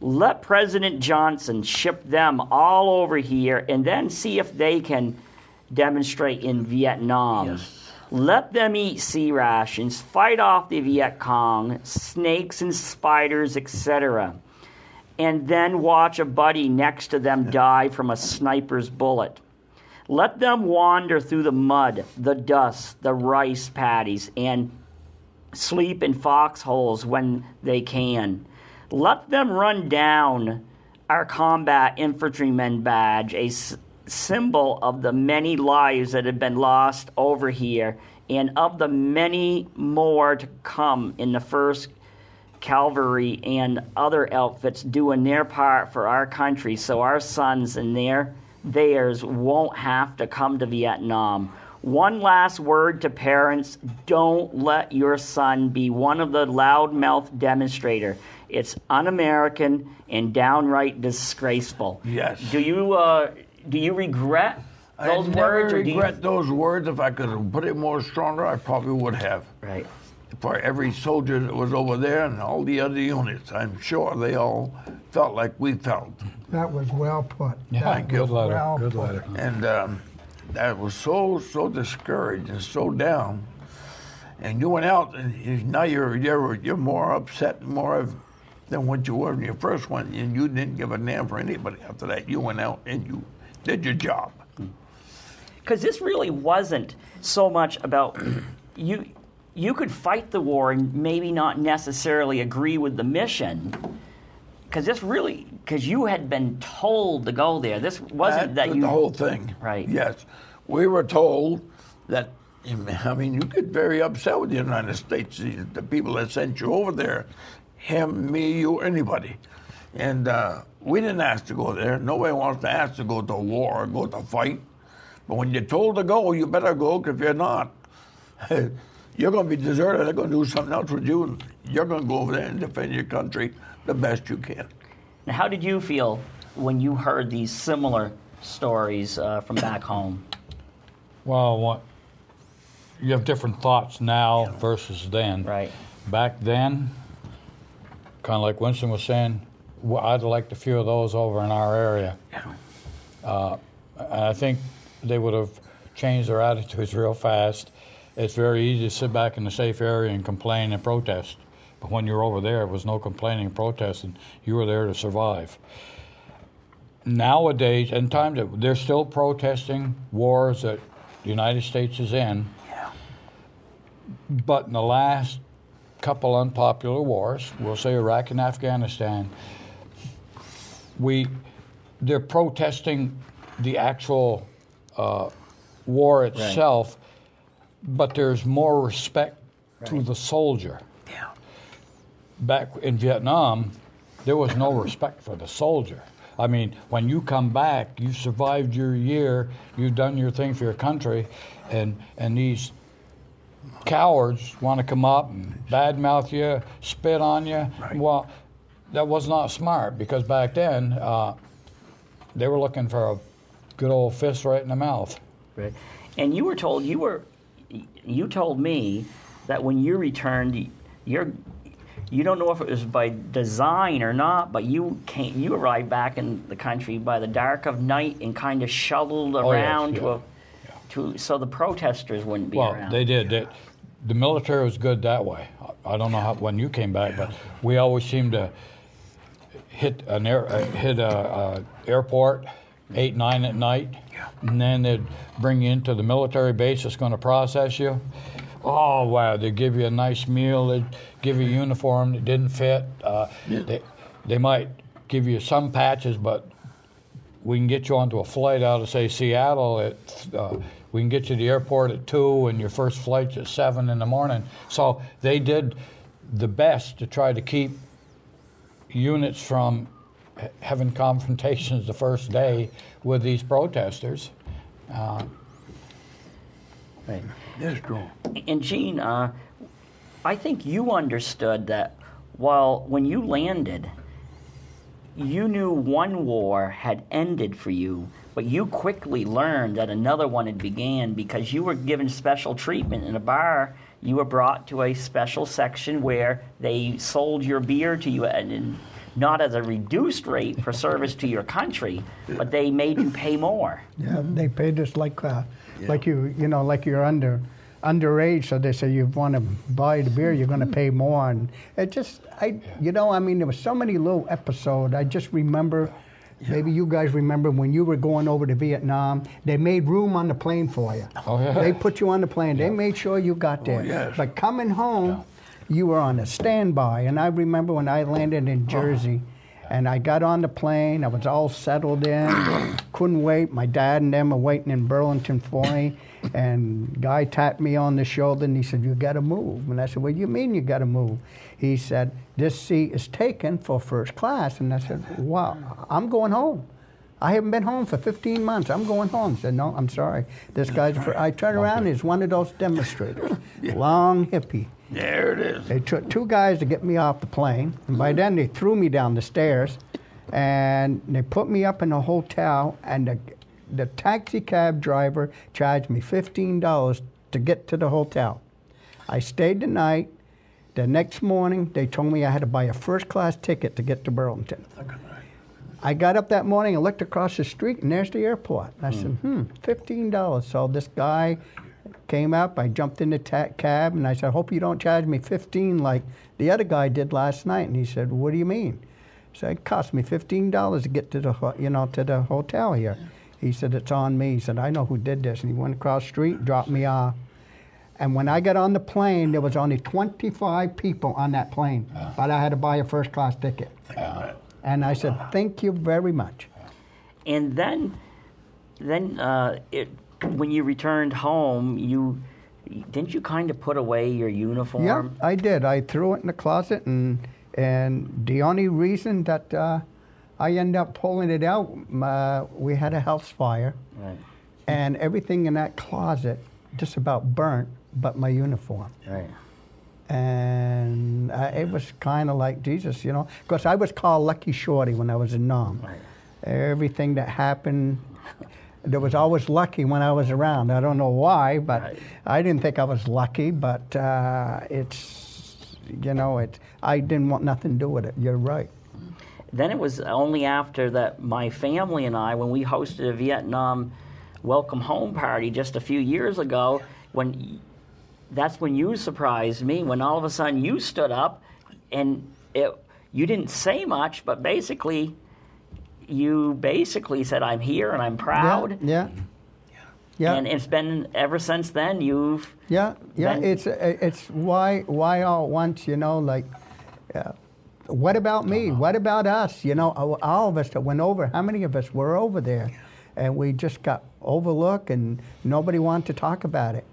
Let President Johnson ship them all over here and then see if they can demonstrate in Vietnam. Yes. Let them eat sea rations, fight off the Viet Cong, snakes and spiders, etc. And then watch a buddy next to them die from a sniper's bullet. Let them wander through the mud, the dust, the rice paddies, and sleep in foxholes when they can. Let them run down our combat infantryman badge, a symbol of the many lives that have been lost over here and of the many more to come in the 1st Cavalry and other outfits doing their part for our country so our sons and theirs won't have to come to Vietnam. One last word to parents: don't let your son be one of the loudmouth demonstrator. It's un-American and downright disgraceful. Yes. Do you regret those I words? never or do you- regret those words. If I could have put it more stronger, I probably would have. Right. For every soldier that was over there and all the other units, I'm sure they all felt like we felt. That was well put. Yeah, Thank you. good letter. Well Good put. letter. And that was so discouraged and so down. And you went out, and now you're more upset, than what you were when you first went, and you didn't give a damn for anybody after that. You went out and you did your job. Because this really wasn't so much about you. You could fight the war and maybe not necessarily agree with the mission. Because you had been told to go there. This wasn't that That's you. the whole thing. Right. Yes. We were told that, you get very upset with the United States, the people that sent you over there, him, me, you, anybody. And we didn't ask to go there. Nobody wants to ask to go to war or go to fight. But when you're told to go, you better go, because if you're not, you're going to be deserted. They're going to do something else with you. And you're going to go over there and defend your country the best you can. Now, how did you feel when you heard these similar stories from back home? Well, you have different thoughts now versus then. Right. Back then, kind of like Winston was saying, I'd like a few of those over in our area. And I think they would have changed their attitudes real fast. It's very easy to sit back in the safe area and complain and protest. But when you're over there, it was no complaining and protesting. You were there to survive. Nowadays, in times that they're still protesting wars that the United States is in. Yeah. But in the last couple unpopular wars, we'll say Iraq and Afghanistan, they're protesting the actual war itself, but there's more respect to the soldier. Yeah. Back in Vietnam, there was no respect for the soldier. I mean, when you come back, you survived your year, you've done your thing for your country, and these cowards want to come up and badmouth you, spit on you. Right. Well, that was not smart, because back then they were looking for a good old fist right in the mouth. Right. And you told me that when you returned, you don't know if it was by design or not, but you arrived back in the country by the dark of night and kind of shuttled around so the protesters wouldn't be around. Well, they did. The military was good that way. I don't know how when you came back, but we always seemed to hit a airport 8, 9 at night, and then they'd bring you into the military base that's going to process you. Oh, wow, they'd give you a nice meal, they'd give you a uniform that didn't fit. They might give you some patches, but we can get you onto a flight out of, say, Seattle. We can get you to the airport at 2, and your first flight's at 7 in the morning. So they did the best to try to keep units from having confrontations the first day with these protesters. Right. That's true. And Gene, I think you understood that when you landed, you knew one war had ended for you, but you quickly learned that another one had began because you were given special treatment in a bar. You were brought to a special section where they sold your beer to you, and not as a reduced rate for service to your country, but they made you pay more. Yeah, they paid us like like you're underage, so they say you want to buy the beer, you're going to pay more, and it just there was so many little episodes. I just remember, maybe you guys remember when you were going over to Vietnam, they made room on the plane for you. Oh, yeah. They put you on the plane. They made sure you got there. yes. But coming home, you were on a standby, and I remember when I landed in Jersey. And I got on the plane, I was all settled in, couldn't wait. My dad and them were waiting in Burlington for me. And guy tapped me on the shoulder and he said, "You gotta move." And I said, "What do you mean you gotta move?" He said, "This seat is taken for first class." And I said, "Wow, I'm going home. I haven't been home for 15 months. I'm going home." He said, "No, I'm sorry. This guy's I turned around, he's one of those demonstrators, long hippie. There it is. They took 2 guys to get me off the plane, and by then they threw me down the stairs, and they put me up in a hotel, and the taxi cab driver charged me $15 to get to the hotel. I stayed the night. The next morning, they told me I had to buy a first-class ticket to get to Burlington. I got up that morning and looked across the street, and there's the airport. I said, $15. So this guy came up, I jumped in the cab, and I said, "I hope you don't charge me $15 like the other guy did last night." And he said, "What do you mean?" I said, "It cost me $15 to get to the to the hotel here." He said, "It's on me." He said, "I know who did this." And he went across the street, dropped me off. And when I got on the plane, there was only 25 people on that plane, but I had to buy a first-class ticket. And I said, "Thank you very much." And then when you returned home, didn't you kind of put away your uniform? Yeah, I did. I threw it in the closet, and the only reason that I ended up pulling it out, we had a house fire, Right. and everything in that closet just about burnt, but my uniform. Right. And it was kind of like Jesus, because I was called Lucky Shorty when I was in Nam. Right. Everything that happened, there was always lucky when I was around. I don't know why, but Right. I didn't think I was lucky, but it's you know, I didn't want nothing to do with it. You're right. Then it was only after that my family and I, when we hosted a Vietnam welcome home party just a few years ago, that's when you surprised me, when all of a sudden you stood up and you didn't say much, but basically you said, I'm here and I'm proud. Yeah. Yeah. And it's been ever since then you've Yeah. been- It's why all at once, you know, like, what about me? What about us? You know, all of us that went over, how many of us were over there? And we just got overlooked and nobody wanted to talk about it.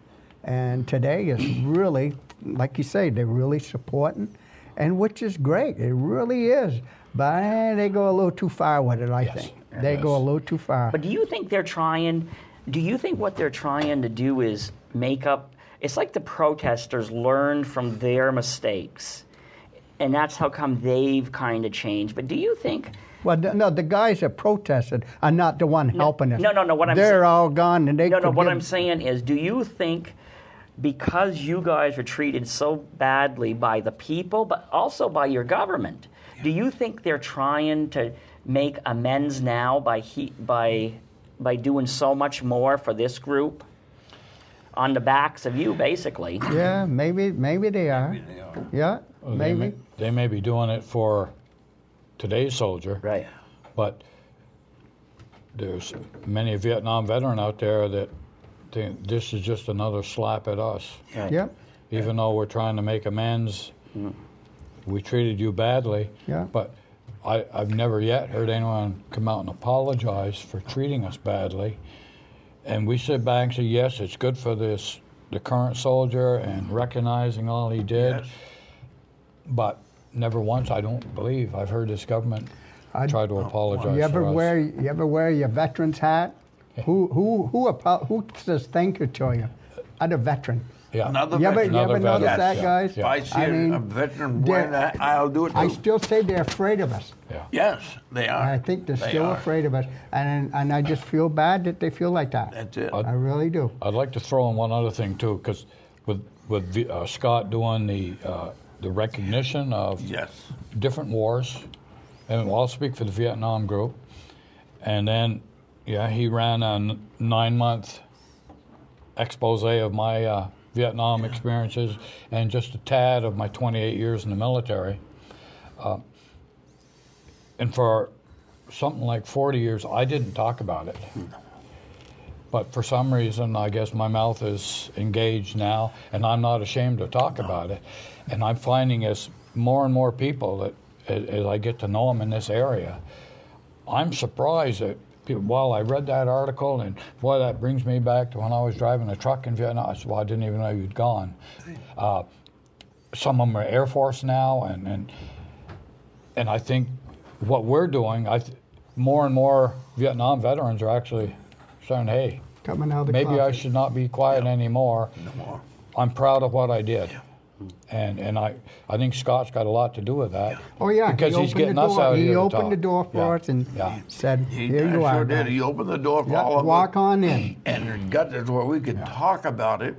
And today is really, like you say, they're really supporting, and which is great. It really is. But they go a little too far with it, I think. They go a little too far. But do you think what they're trying to do is make up, it's like the protesters learned from their mistakes, and that's how come they've kind of changed. But do you think... Well, no, the guys that protested are not the one helping us. No, what I'm They're saying- all gone, and they No, could what give- I'm saying is, do you think because you guys were treated so badly by the people, but also by your government, do you think they're trying to make amends now by doing so much more for this group on the backs of you, basically? Yeah, maybe they are. Yeah, Well, maybe. They may be doing it for today's soldier, Right. but there's many Vietnam veteran out there that think this is just another slap at us. Right. Yeah, Even though we're trying to make amends, we treated you badly. Yeah. But I've never yet heard anyone come out and apologize for treating us badly. And we sit back and say, yes, it's good for the current soldier and recognizing all he did. Yes. But never once, I don't believe, I've heard this government try to apologize You ever for us. you ever wear your veteran's hat? Who says thank you to you? Other veteran. Yeah. Another You ever veteran. Another notice veteran. that, Yeah. guys? Yeah. If I see a veteran wearing that, I'll do it too. I still say they're afraid of us. Yeah. Yes, they are. I think they're They still are. afraid of us, and I just feel bad that they feel like that. That's it. I really do. I'd like to throw in one other thing too, because with Scott doing the recognition of Yes. different wars, and I'll speak for the Vietnam group, and then he ran a 9-month expose of my Vietnam experiences and just a tad of my 28 years in the military. And for something like 40 years, I didn't talk about it. But for some reason, I guess my mouth is engaged now, and I'm not ashamed to talk about it. And I'm finding as more and more people that, as I get to know them in this area, I'm surprised that while I read that article, and boy, that brings me back to when I was driving a truck in Vietnam. I said, well, I didn't even know you'd gone. Some of them are Air Force now, and I think what we're doing, more and more Vietnam veterans are actually saying, hey, Coming out of the maybe I closet. should not be quiet anymore. No more. I'm proud of what I did. And I think Scott's got a lot to do with that. Oh yeah, Because he he's opened getting the us door. out He here to opened talk. the door for Yeah. us and Yeah. said, He "Here you sure are." did. guys. He opened the door for Yeah, all of walk us. on in. And got us where we could talk about it.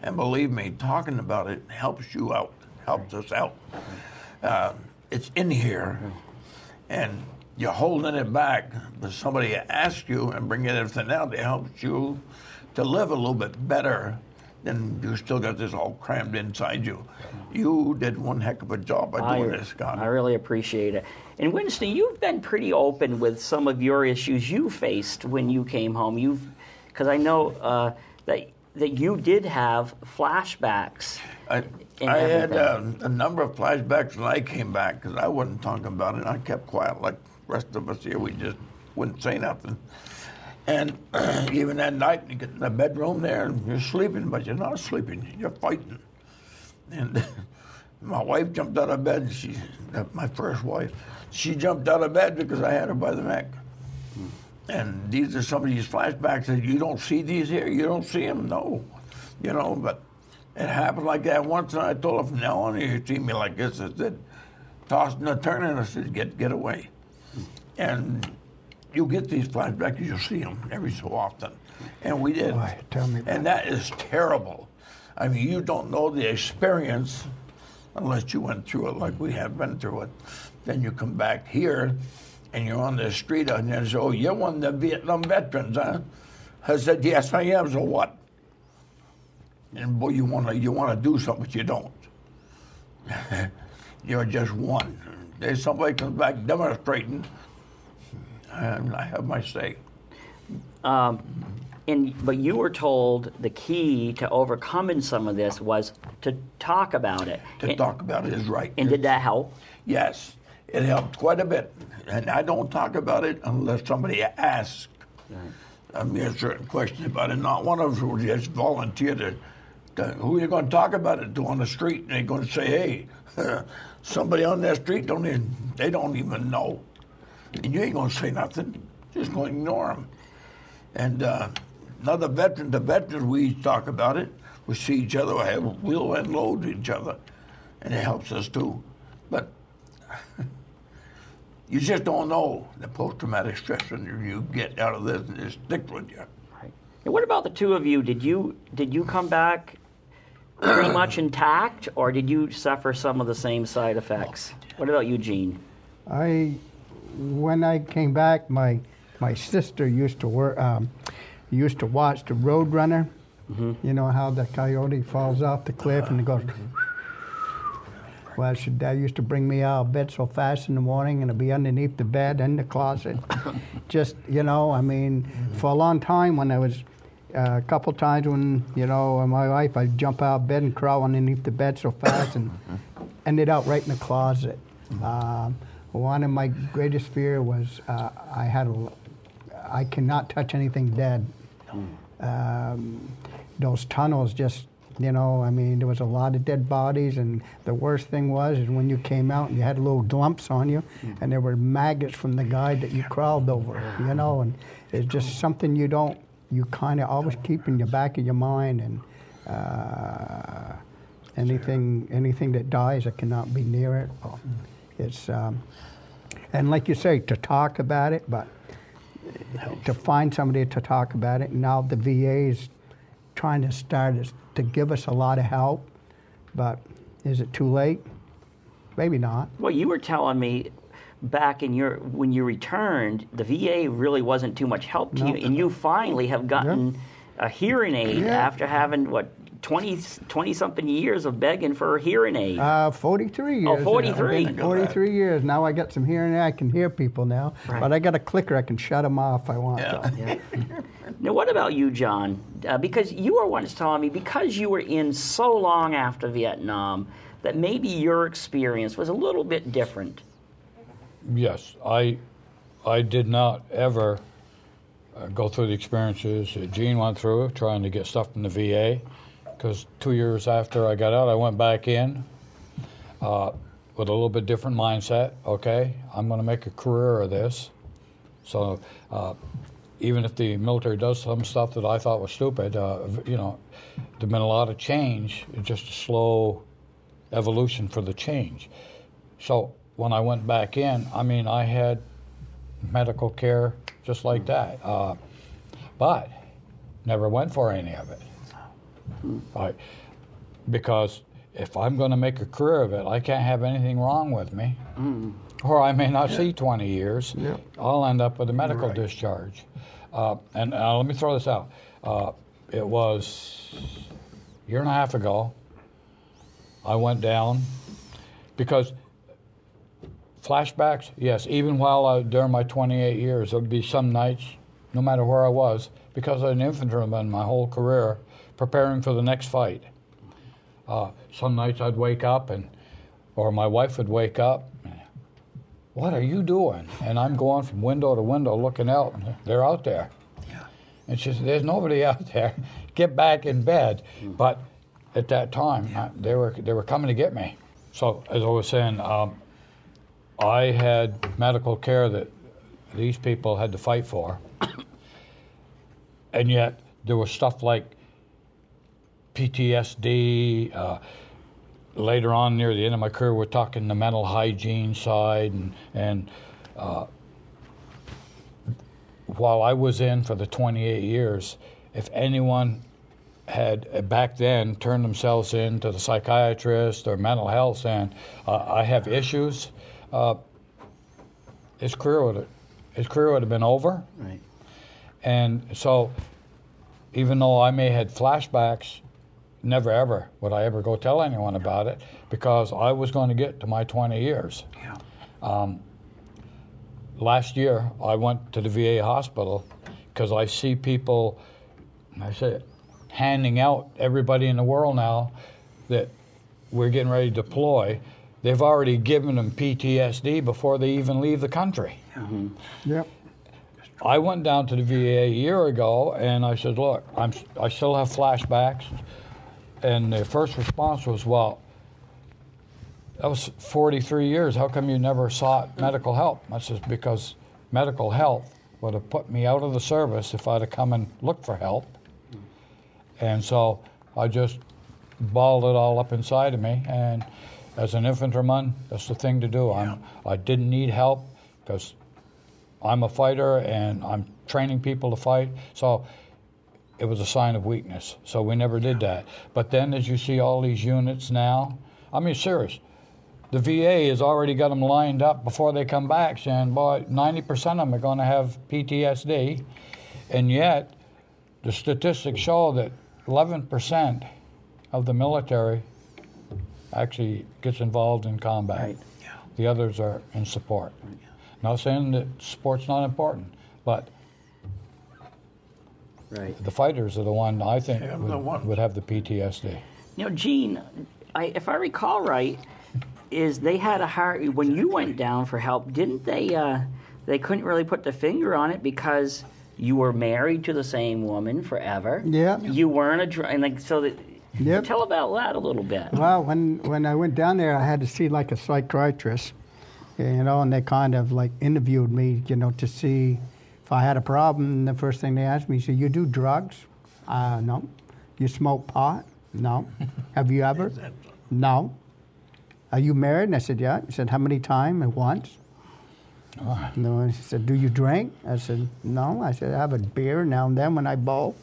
And believe me, talking about it helps you out, helps us out. It's in here, and you're holding it back, but somebody asks you and bringing everything out, it helps you to live a little bit better than you still got this all crammed inside you. You did one heck of a job by doing this, Scott. I really appreciate it. And Winston, you've been pretty open with some of your issues you faced when you came home. Because I know that you did have flashbacks. I and had everything. a number of flashbacks when I came back because I wasn't talking about it. I kept quiet like the rest of us here. We just wouldn't say nothing. And even that night, you get in the bedroom there and you're sleeping, but you're not sleeping. You're fighting. And my wife jumped out of bed. My first wife, she jumped out of bed because I had her by the neck. And these are some of these flashbacks that you don't see these here. You don't see them, no. You know, but it happened like that once, and I told her from now on, you see me like this. I said, tossing and turning, I said, get away. And you get these flashbacks, you'll see them every so often. And we did. Boy, tell me about and that is terrible. I mean, you don't know the experience unless you went through it like we have been through it. Then you come back here, and you're on the street, and they say, "Oh, you're one of the Vietnam veterans, huh?" I said, "Yes, I am. So what?" And boy, you wanna do something, but you don't. You're just one. There's somebody comes back demonstrating, and I have my say. But you were told the key to overcoming some of this was to talk about it. To talk about it is right. And did that help? Yes, it helped quite a bit. And I don't talk about it unless somebody asks me a certain question about it. Not one of us will just volunteer to who are you going to talk about it to on the street? And they're going to say, "Hey, somebody on that street they don't even know." And you ain't going to say nothing. Just going to ignore them. And the veterans, we talk about it. We see each other, we'll unload each other, and it helps us too. But you just don't know the post-traumatic stress when you get out of this and it sticks with you. Right. And what about the two of you? Did you come back pretty much intact, or did you suffer some of the same side effects? What about you, Gene? When I came back, my sister used to watch the Roadrunner. Mm-hmm. You know how the coyote falls off the cliff and it goes. Well, Dad used to bring me out of bed so fast in the morning, and I'd be underneath the bed in the closet. Just, for a long time when I was, a couple times when, my wife, I'd jump out of bed and crawl underneath the bed so fast and ended up right in the closet. One of my greatest fear was I cannot touch anything dead. Those tunnels just, there was a lot of dead bodies, and the worst thing was is when you came out and you had little lumps on you, and there were maggots from the guy that you crawled over, and it's just something you kind of always keep in the back of your mind, and anything that dies, it cannot be near it. It's, and like you say, to talk about it, but to find somebody to talk about it. Now the VA is trying to start to give us a lot of help, but is it too late? Maybe not. Well, you were telling me back when you returned, the VA really wasn't too much help to you, and you finally have gotten a hearing aid after having 20 something years of begging for a hearing aid. 43 years. Oh, 43. 43 years. Now I got some hearing aid. I can hear people now, Right. but I got a clicker. I can shut them off if I want to. Yeah. Now, what about you, John? Because you were once telling me, because you were in so long after Vietnam, that maybe your experience was a little bit different. Yes, I did not ever go through the experiences that Gene went through, trying to get stuff from the VA. Because 2 years after I got out, I went back in with a little bit different mindset. Okay, I'm going to make a career of this. So even if the military does some stuff that I thought was stupid, there's been a lot of change. It's just a slow evolution for the change. So when I went back in, I had medical care just like that, but never went for any of it. Right. Because if I'm going to make a career of it, I can't have anything wrong with me. Or I may not see 20 years. Yeah. I'll end up with a medical discharge. And let me throw this out. It was a year and a half ago, I went down because flashbacks, yes, even during my 28 years, there would be some nights, no matter where I was, because I'm an infantryman my whole career, preparing for the next fight. Some nights I'd wake up or my wife would wake up, "What are you doing?" And I'm going from window to window looking out, and they're out there. Yeah. And she said, "There's nobody out there. Get back in bed." But at that time, they were coming to get me. So as I was saying, I had medical care that these people had to fight for. And yet there was stuff like PTSD. Later on, near the end of my career, we're talking the mental hygiene side, and while I was in for the 28 years, if anyone had back then turned themselves in to the psychiatrist or mental health saying, I have issues, his career would have been over. Right. And so even though I may had flashbacks, never ever would I ever go tell anyone about it, because I was going to get to my 20 years. Yeah. Last year, I went to the VA hospital because I see people, I say, handing out everybody in the world now that we're getting ready to deploy. They've already given them PTSD before they even leave the country. Mm-hmm. Yep. I went down to the VA a year ago and I said, look, I still have flashbacks. And the first response was, well, that was 43 years. How come you never sought medical help? I said, because medical health would have put me out of the service if I'd have come and looked for help. And so I just balled it all up inside of me. And as an infantryman, that's the thing to do. I didn't need help because I'm a fighter and I'm training people to fight. So it was a sign of weakness. So we never did that. But then as you see all these units now, I mean, serious. The VA has already got them lined up before they come back saying, boy, 90% of them are going to have PTSD. And yet, the statistics show that 11% of the military actually gets involved in combat. Right. The others are in support. Not saying that sport's not important, but Right. the fighters are the one I think Yeah, the ones. would have the PTSD. You know, Gene, if I recall right, is they had a hard, when you went down for help, didn't they couldn't really put the finger on it because you were married to the same woman forever. Yeah. You weren't and like, so that, Yep. tell about that a little bit. Well, when I went down there, I had to see like a psychiatrist, you know, and they kind of like interviewed me, you know, to see if I had a problem. And the first thing they asked me, so you do drugs? No. You smoke pot? No. Have you ever? No. Are you married? And I said, yeah. He said, how many times? And once. No. He said, do you drink? I said, no. I said, I have a beer now and then when I bowl.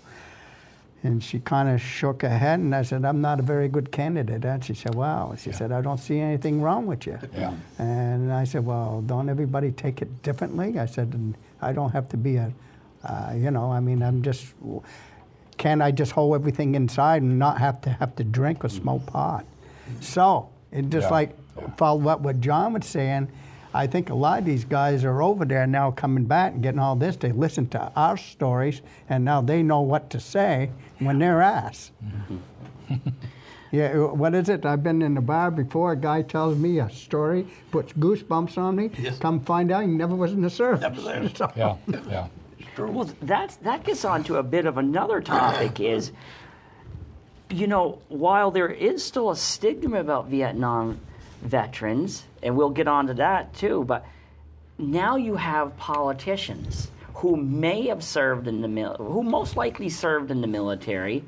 And she kind of shook her head, and I said, I'm not a very good candidate. And she said, wow. She said, I don't see anything wrong with you. Yeah. And I said, well, don't everybody take it differently? I said, and I don't have to be you know, I mean, can I just hold everything inside and not have to drink or smoke pot? So, it just like follow up what John was saying. I think a lot of these guys are over there now coming back and getting all this. They listen to our stories, and now they know what to say when they're asked. Yeah, what is it? I've been in the bar before. A guy tells me a story, puts goosebumps on me. Yes. Come find out, he never was in the service. Never there. So- Yeah, yeah. Well, that gets on to a bit of another topic is, you know, while there is still a stigma about Vietnam veterans, and we'll get on to that too, but now you have politicians who may have served in the who most likely served in the military,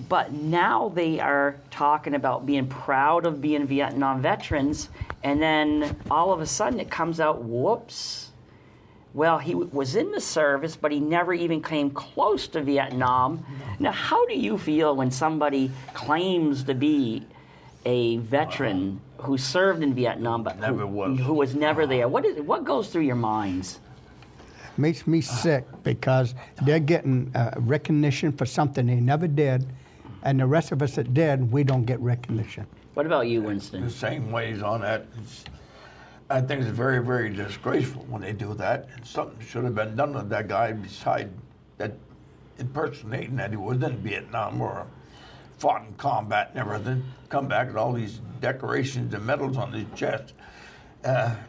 but now they are talking about being proud of being Vietnam veterans, and then all of a sudden it comes out, whoops, well, he was in the service, but he never even came close to Vietnam. Now, how do you feel when somebody claims to be a veteran who served in Vietnam, but Never was. who was never there? What goes through your minds? Makes me sick because they're getting recognition for something they never did, and the rest of us that did, we don't get recognition. What about you, Winston? The same ways on that. I think it's very, very disgraceful when they do that. And something should have been done with that guy beside that impersonating that he was in Vietnam or fought in combat and everything. Come back with all these decorations and medals on his chest.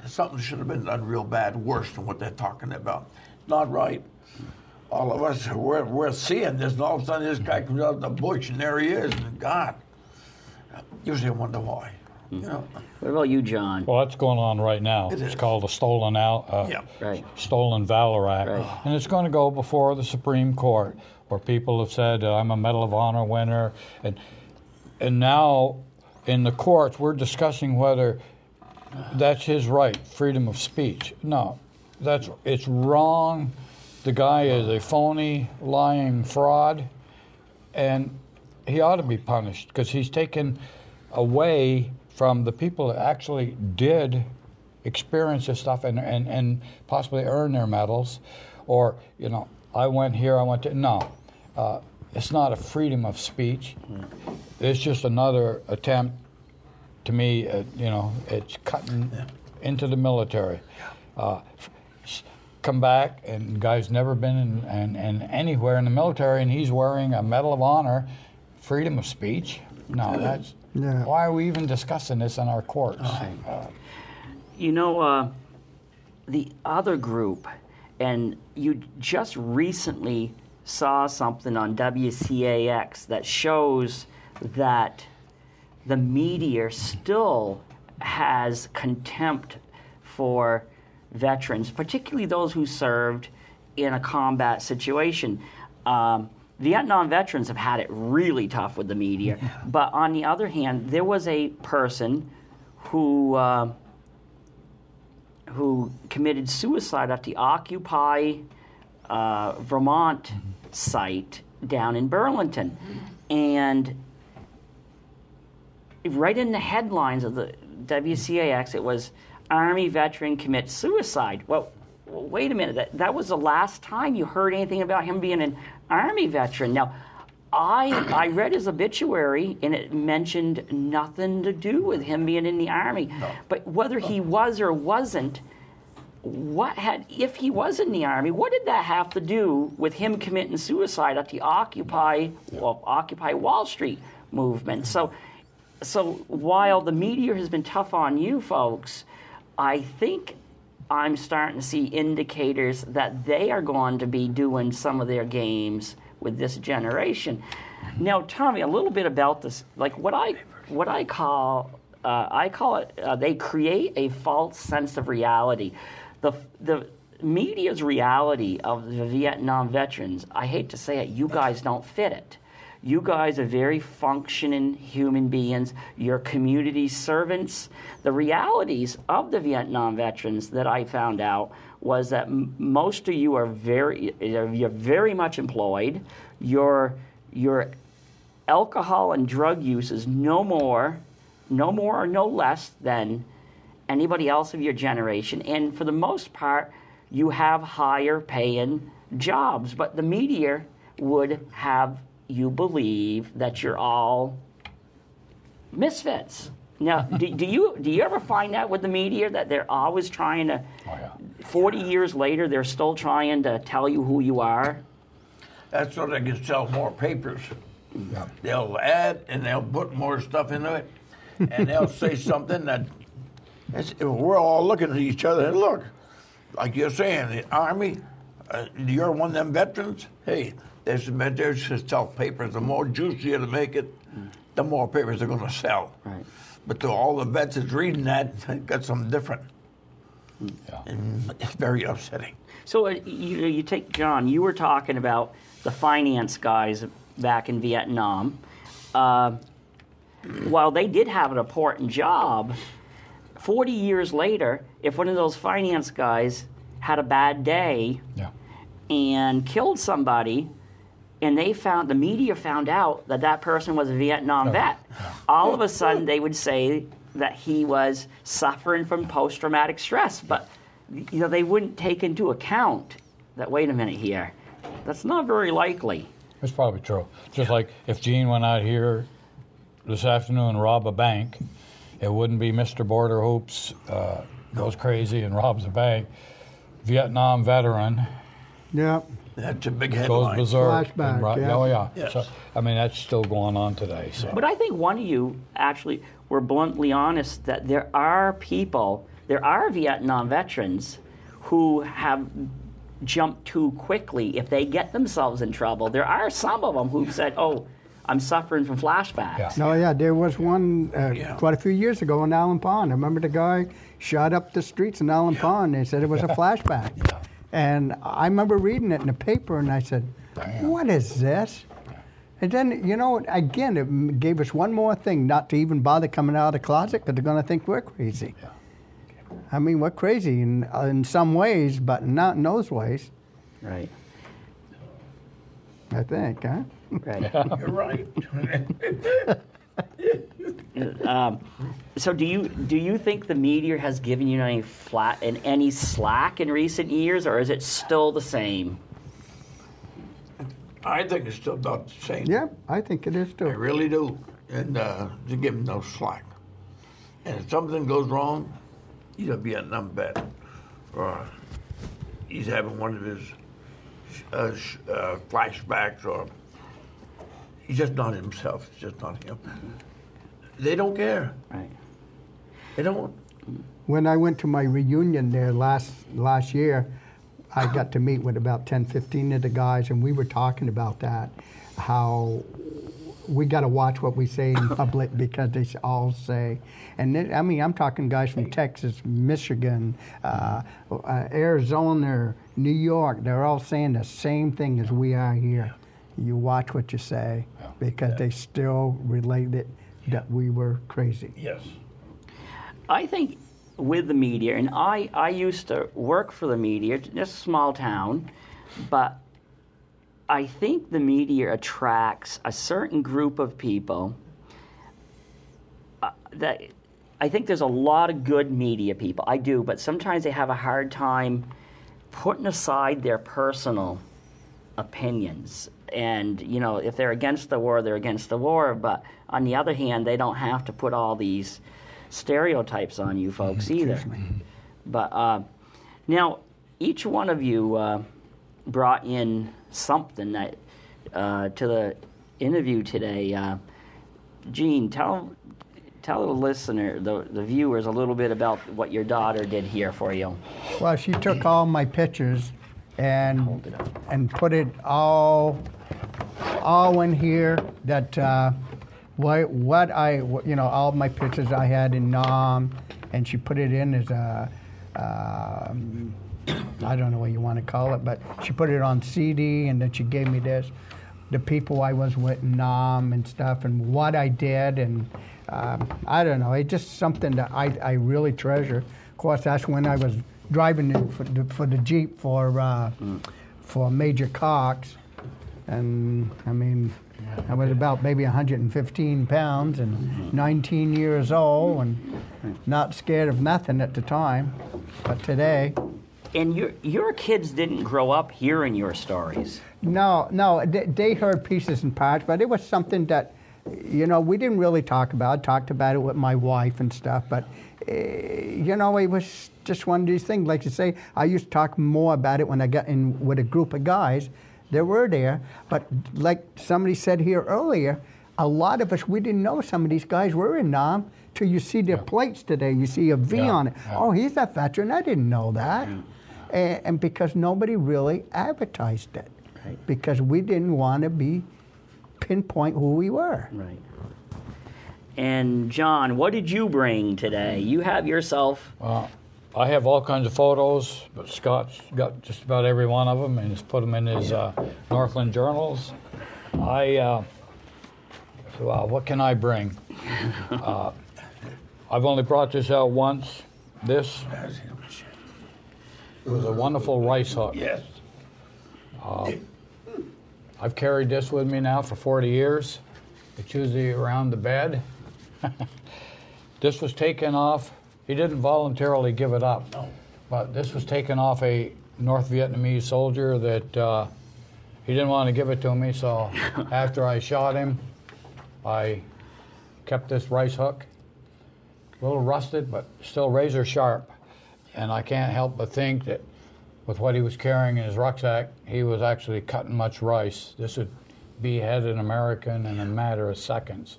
Something should have been done real bad, worse than what they're talking about. Not right. All of us, we're seeing this, and all of a sudden this guy comes out of the bush, and there he is, and God. Usually I wonder why. You know? What about you, John? Well, that's going on right now. It It's is. called the Yeah. Right. Stolen Valor Act. Right. And it's going to go before the Supreme Court, where people have said, I'm a Medal of Honor winner. And now in the courts, we're discussing whether that's his right, freedom of speech. No, it's wrong. The guy is a phony, lying fraud, and he ought to be punished because he's taken away from the people that actually did experience this stuff and possibly earn their medals. Or, you know, I went here, I went to, no. It's not a freedom of speech. It's just another attempt, to me, you know, it's cutting into the military. Come back, and guy's never been in anywhere in the military, and he's wearing a Medal of Honor. Freedom of speech? No, that's, why are we even discussing this in our courts? You know, the other group, and you just recently saw something on WCAX that shows that the media still has contempt for veterans, particularly those who served in a combat situation. Vietnam veterans have had it really tough with the media, but on the other hand, there was a person who committed suicide at the Occupy Vermont site down in Burlington, and right in the headlines of the WCAX, it was Army veteran commits suicide. Well, wait a minute. That was the last time you heard anything about him being an Army veteran. Now, I read his obituary, and it mentioned nothing to do with him being in the Army. No. But whether he was or wasn't, if he was in the Army, what did that have to do with him committing suicide at the Occupy Wall Street movement? So while the media has been tough on you folks, I think I'm starting to see indicators that they are going to be doing some of their games with this generation. Now, tell me a little bit about this. Like what I call it. They create a false sense of reality. The media's reality of the Vietnam veterans. I hate to say it, you guys don't fit it. You guys are very functioning human beings. You're community servants. The realities of the Vietnam veterans that I found out was that most of you are you're very much employed. Your alcohol and drug use is no more or no less than anybody else of your generation. And for the most part, you have higher paying jobs. But the media would have you believe that you're all misfits. Now, do you ever find that with the media that they're always trying to, 40 years later, they're still trying to tell you who you are? That's so they can sell more papers. Yeah. They'll add and they'll put more stuff into it, and they'll say something that we're all looking at each other and look, like you're saying, the Army, you're one of them veterans. Hey, there's just sell papers. The more juicier to make it, the more papers they're going to sell. Right. But to all the vets that's reading that, they got something different. Yeah. And it's very upsetting. So you take, John, you were talking about the finance guys back in Vietnam. While they did have an important job, 40 years later, if one of those finance guys had a bad day and killed somebody, and the media found out that person was a Vietnam vet, all of a sudden they would say that he was suffering from post-traumatic stress. But they wouldn't take into account that, wait a minute here, that's not very likely. It's probably true. Just like if Gene went out here this afternoon and robbed a bank, it wouldn't be Mr. Border Hoops goes crazy and robs a bank. Vietnam veteran. Yeah. That's a big headline. Goes berserk. Flashback, yeah. Oh, yeah. Yes. So, I mean, that's still going on today. So. But I think one of you actually were bluntly honest that there are Vietnam veterans who have jumped too quickly if they get themselves in trouble. There are some of them who've said, oh, I'm suffering from flashbacks. Yeah. No, yeah, there was one quite a few years ago in Allen Pond. I remember the guy shot up the streets in Allen Pond. They said it was a flashback. Yeah. And I remember reading it in the paper, and I said, what is this? And then, again, it gave us one more thing, not to even bother coming out of the closet, because they're going to think we're crazy. Yeah. I mean, we're crazy in some ways, but not in those ways. Right. I think, huh? Right. You're right. So do you think the media has given you any slack in recent years, or is it still the same? I think it's still about the same. Yeah, I think it is I too. really do. And to give him no slack. And if something goes wrong, he's a Vietnam vet, or he's having one of his flashbacks, or he's just not himself. It's just not him. They don't care. Right. They don't. When I went to my reunion there last year, I got to meet with about 10, 15 of the guys, and we were talking about that, how we got to watch what we say in public because they all say, and then, I mean, I'm talking guys from Texas, Michigan, Arizona, New York. They're all saying the same thing as we are here. You watch what you say because they still relate it that we were crazy. Yes. I think with the media, and I used to work for the media, just a small town, but I think the media attracts a certain group of people that I think there's a lot of good media people. I do, but sometimes they have a hard time putting aside their personal opinions. And, you know, if they're against the war, they're against the war. But on the other hand, they don't have to put all these stereotypes on you folks either. But now, each one of you brought in something that to the interview today. Gene, tell the listener, the viewers, a little bit about what your daughter did here for you. Well, she took all my pictures and put it all in here. That what I all my pictures I had in Nam, and she put it in as a I don't know what you want to call it, but she put it on CD, and then she gave me this, the people I was with in Nam and stuff, and what I did, and I don't know, it's just something that I really treasure. Of course, that's when I was driving for the Jeep for Major Cox, and I mean, I was about maybe 115 pounds and 19 years old, and not scared of nothing at the time, but today. And your kids didn't grow up hearing your stories. No, they heard pieces and parts, but it was something that, we didn't really talk about. Talked about it with my wife and stuff, but, it was just one of these things. Like you say, I used to talk more about it when I got in with a group of guys that were there, but like somebody said here earlier, a lot of us, we didn't know some of these guys were in Nam till you see their plates today. You see a V on it. Yeah. Oh, he's a veteran. I didn't know that. Yeah. And because nobody really advertised it. Right. Because we didn't want to pinpoint who we were. Right. And John, what did you bring today? You have yourself... I have all kinds of photos, but Scott's got just about every one of them and he's put them in his Northland journals. What can I bring? I've only brought this out once. This was a wonderful rice hook. Yes. I've carried this with me now for 40 years. It's usually around the bed. This was taken off. He didn't voluntarily give it up. No. But this was taken off a North Vietnamese soldier that he didn't want to give it to me, so after I shot him, I kept this rice hook. A little rusted, but still razor sharp. And I can't help but think that with what he was carrying in his rucksack, he was actually cutting much rice. This would behead an American in a matter of seconds.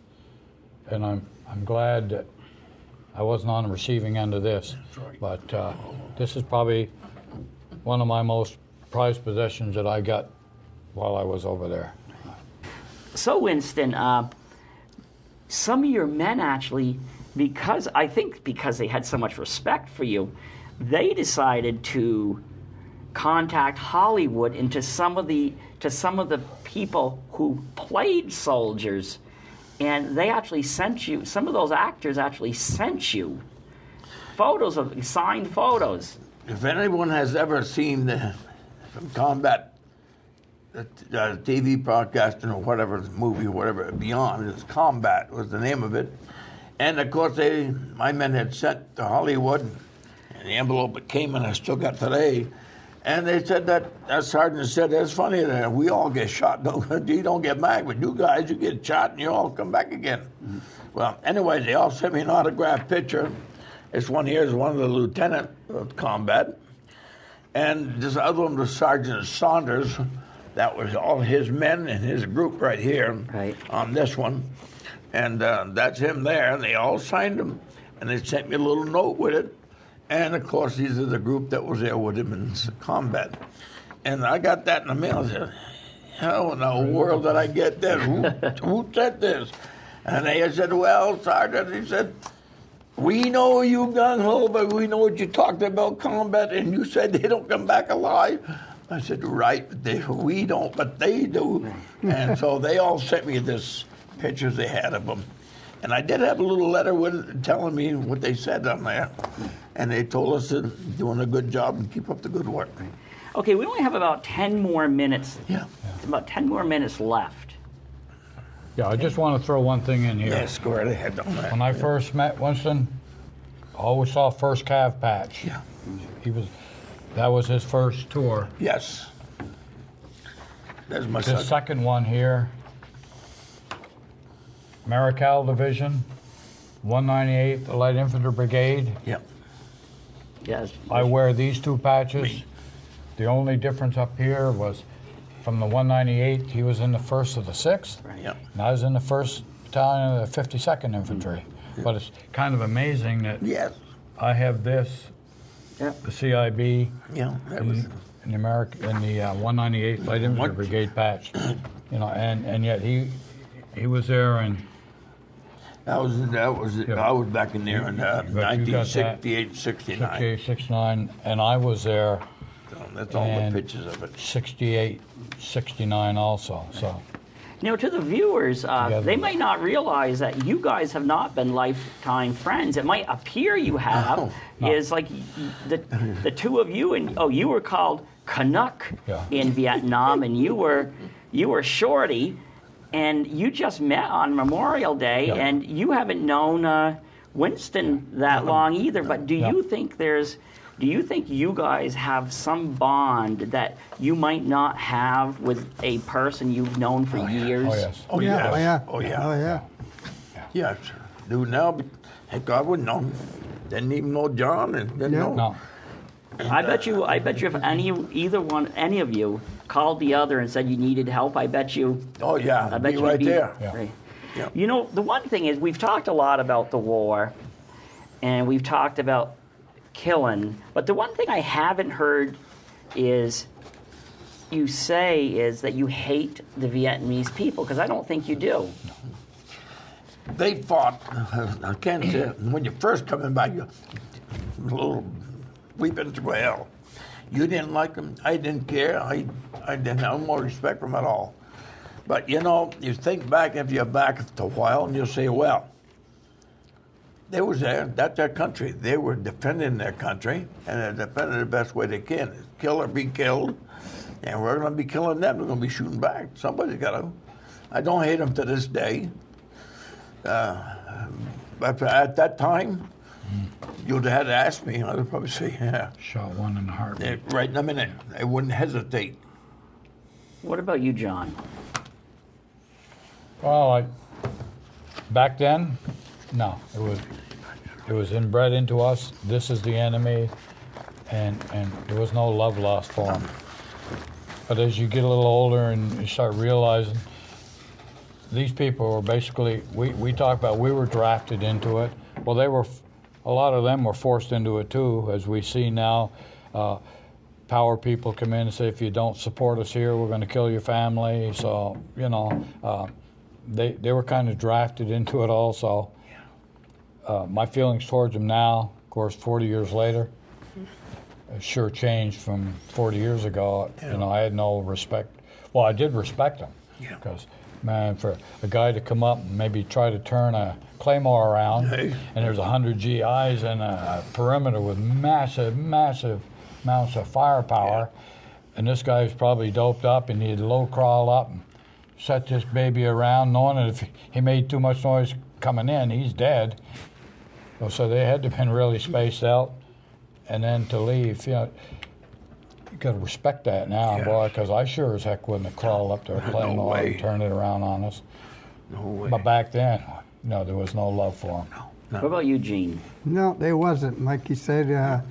And I'm glad that I wasn't on the receiving end of this. Right. But this is probably one of my most prized possessions that I got while I was over there. So, Winston, some of your men actually, because they had so much respect for you, they decided to contact Hollywood and to some of the people who played soldiers, and they actually sent you, some of those actors actually sent you photos of signed photos. If anyone has ever seen the combat TV broadcasting or whatever, movie, whatever, Beyond. It's Combat was the name of it. And of course, my men had sent to Hollywood, and the envelope that came in, I still got today. And they said that sergeant said, "That's funny that we all get shot. You don't get mad, but you guys, you get shot and you all come back again." Mm-hmm. Well, anyway, they all sent me an autographed picture. This one here is one of the lieutenant of Combat. And this other one was Sergeant Saunders. That was all his men and his group right here on this one. And that's him there. And they all signed him. And they sent me a little note with it. And, of course, these are the group that was there with him in Combat. And I got that in the mail. I said, how in the world did I get this? Who said this? And they said, well, Sergeant, he said, we know you gung-ho, but we know what you talked about Combat, and you said they don't come back alive. I said, right, we don't, but they do. And so they all sent me this pictures they had of them. And I did have a little letter with it telling me what they said on there. And they told us they're doing a good job and keep up the good work. Okay, we only have about 10 more minutes. Yeah. About 10 more minutes left. Yeah, I just want to throw one thing in here. Yes, go right ahead on that. When I first met Winston, I always saw First Cav Patch. Yeah. That was his first tour. Yes. That's my The son. second one here, Marical Division, 198th Light Infantry Brigade. Yeah. Yes. I wear these two patches. Me. The only difference up here was from the 198th, he was in the 1st of the 6th, Yeah. and I was in the 1st Battalion of the 52nd Infantry. But it's kind of amazing that Yes. I have this, Yeah. the CIB, Yeah. That was. in the 198th Light Infantry What? Brigade patch, and yet he was there, and I was back in there in But you got that. 1968, 69. 68, 69, and I was there That's all the And- pictures of it. 68, 69 also. So To the viewers, Together. they might not realize that you guys have not been lifetime friends. It might appear you have. No. Is like the two of you, and you were called Canuck Yeah. in Vietnam, and you were Shorty, and you just met on Memorial Day, Yeah. and you haven't known Winston that long either. But do you think you guys have some bond that you might not have with a person you've known for years? oh yes, Oh, yeah, yes. oh yeah, Oh, yeah. oh yeah. Yes. Do now, but heck, I wouldn't know. Didn't even know John and didn't Yeah. know. no, I bet you if any of you called the other and said you needed help, I bet you. Oh, yeah. I bet Be you'd right be there. Yeah. right. Yeah. The one thing is we've talked a lot about the war, and we've talked about killing, but the one thing I haven't heard is you say is that you hate the Vietnamese people, because I don't think you do. They fought, I can't say, when you first come in by, you little weeping through hell. You didn't like them. I didn't care. I didn't have no respect for them at all. But, you think back, if you're back a while, and you'll say, well, they was there. That's their country. They were defending their country, and they're defending the best way they can. Kill or be killed. And we're going to be killing them. We're going to be shooting back. Somebody's got to. I don't hate them to this day. But at that time, you'd have had to ask me. I'd probably say, yeah. shot one in the heart. Right in a minute. I wouldn't hesitate. What about you, John? Well, back then, no, it was inbred into us. This is the enemy, and there was no love lost for them. But as you get a little older and you start realizing these people were basically, we talk about we were drafted into it. Well, a lot of them were forced into it too, as we see now. Power people come in and say, if you don't support us here, we're going to kill your family. So, they were kind of drafted into it also. My feelings towards them now, of course, 40 years later, sure changed from 40 years ago. Yeah. I had no respect. Well, I did respect them. Yeah. Because, man, for a guy to come up and maybe try to turn a claymore around, Hey. and there's 100 GIs and a perimeter with massive, massive amounts of firepower, And this guy was probably doped up, and he'd low crawl up and set this baby around, knowing that if he made too much noise coming in, he's dead. So they had to have been really spaced out. And then to leave, you got to respect that now, Yeah. boy, because I sure as heck wouldn't have crawled up there playing No ball way. and turned it around on us. No way. But back then, there was no love for him. What about you, Gene? No, there wasn't. Like you said,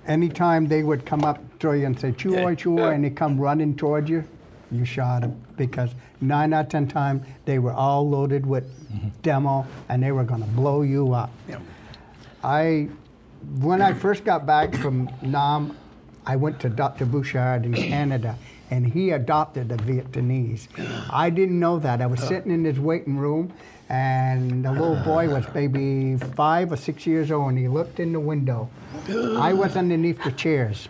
anytime they would come up to you and say, "Chuoy, Chuoy," and they come running toward you, you shot them. Because 9 out of 10 times, they were all loaded with demo, and they were going to blow you up. Yeah. When I first got back from Nam, I went to Dr. Bouchard in Canada, and he adopted a Vietnamese. I didn't know that. I was sitting in his waiting room, and the little boy was maybe 5 or 6 years old, and he looked in the window. I was underneath the chairs.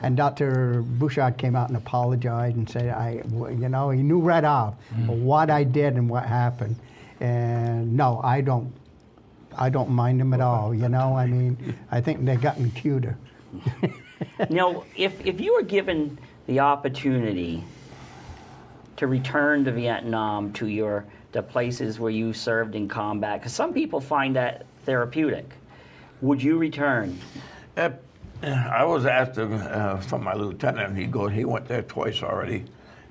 And Dr. Bouchard came out and apologized and said, he knew right off what I did and what happened. And no, I don't mind them at all, I mean, I think they gotten cuter. Now, if you were given the opportunity to return to Vietnam to the places where you served in combat, because some people find that therapeutic, would you return? I was asked from my lieutenant. He went there twice already,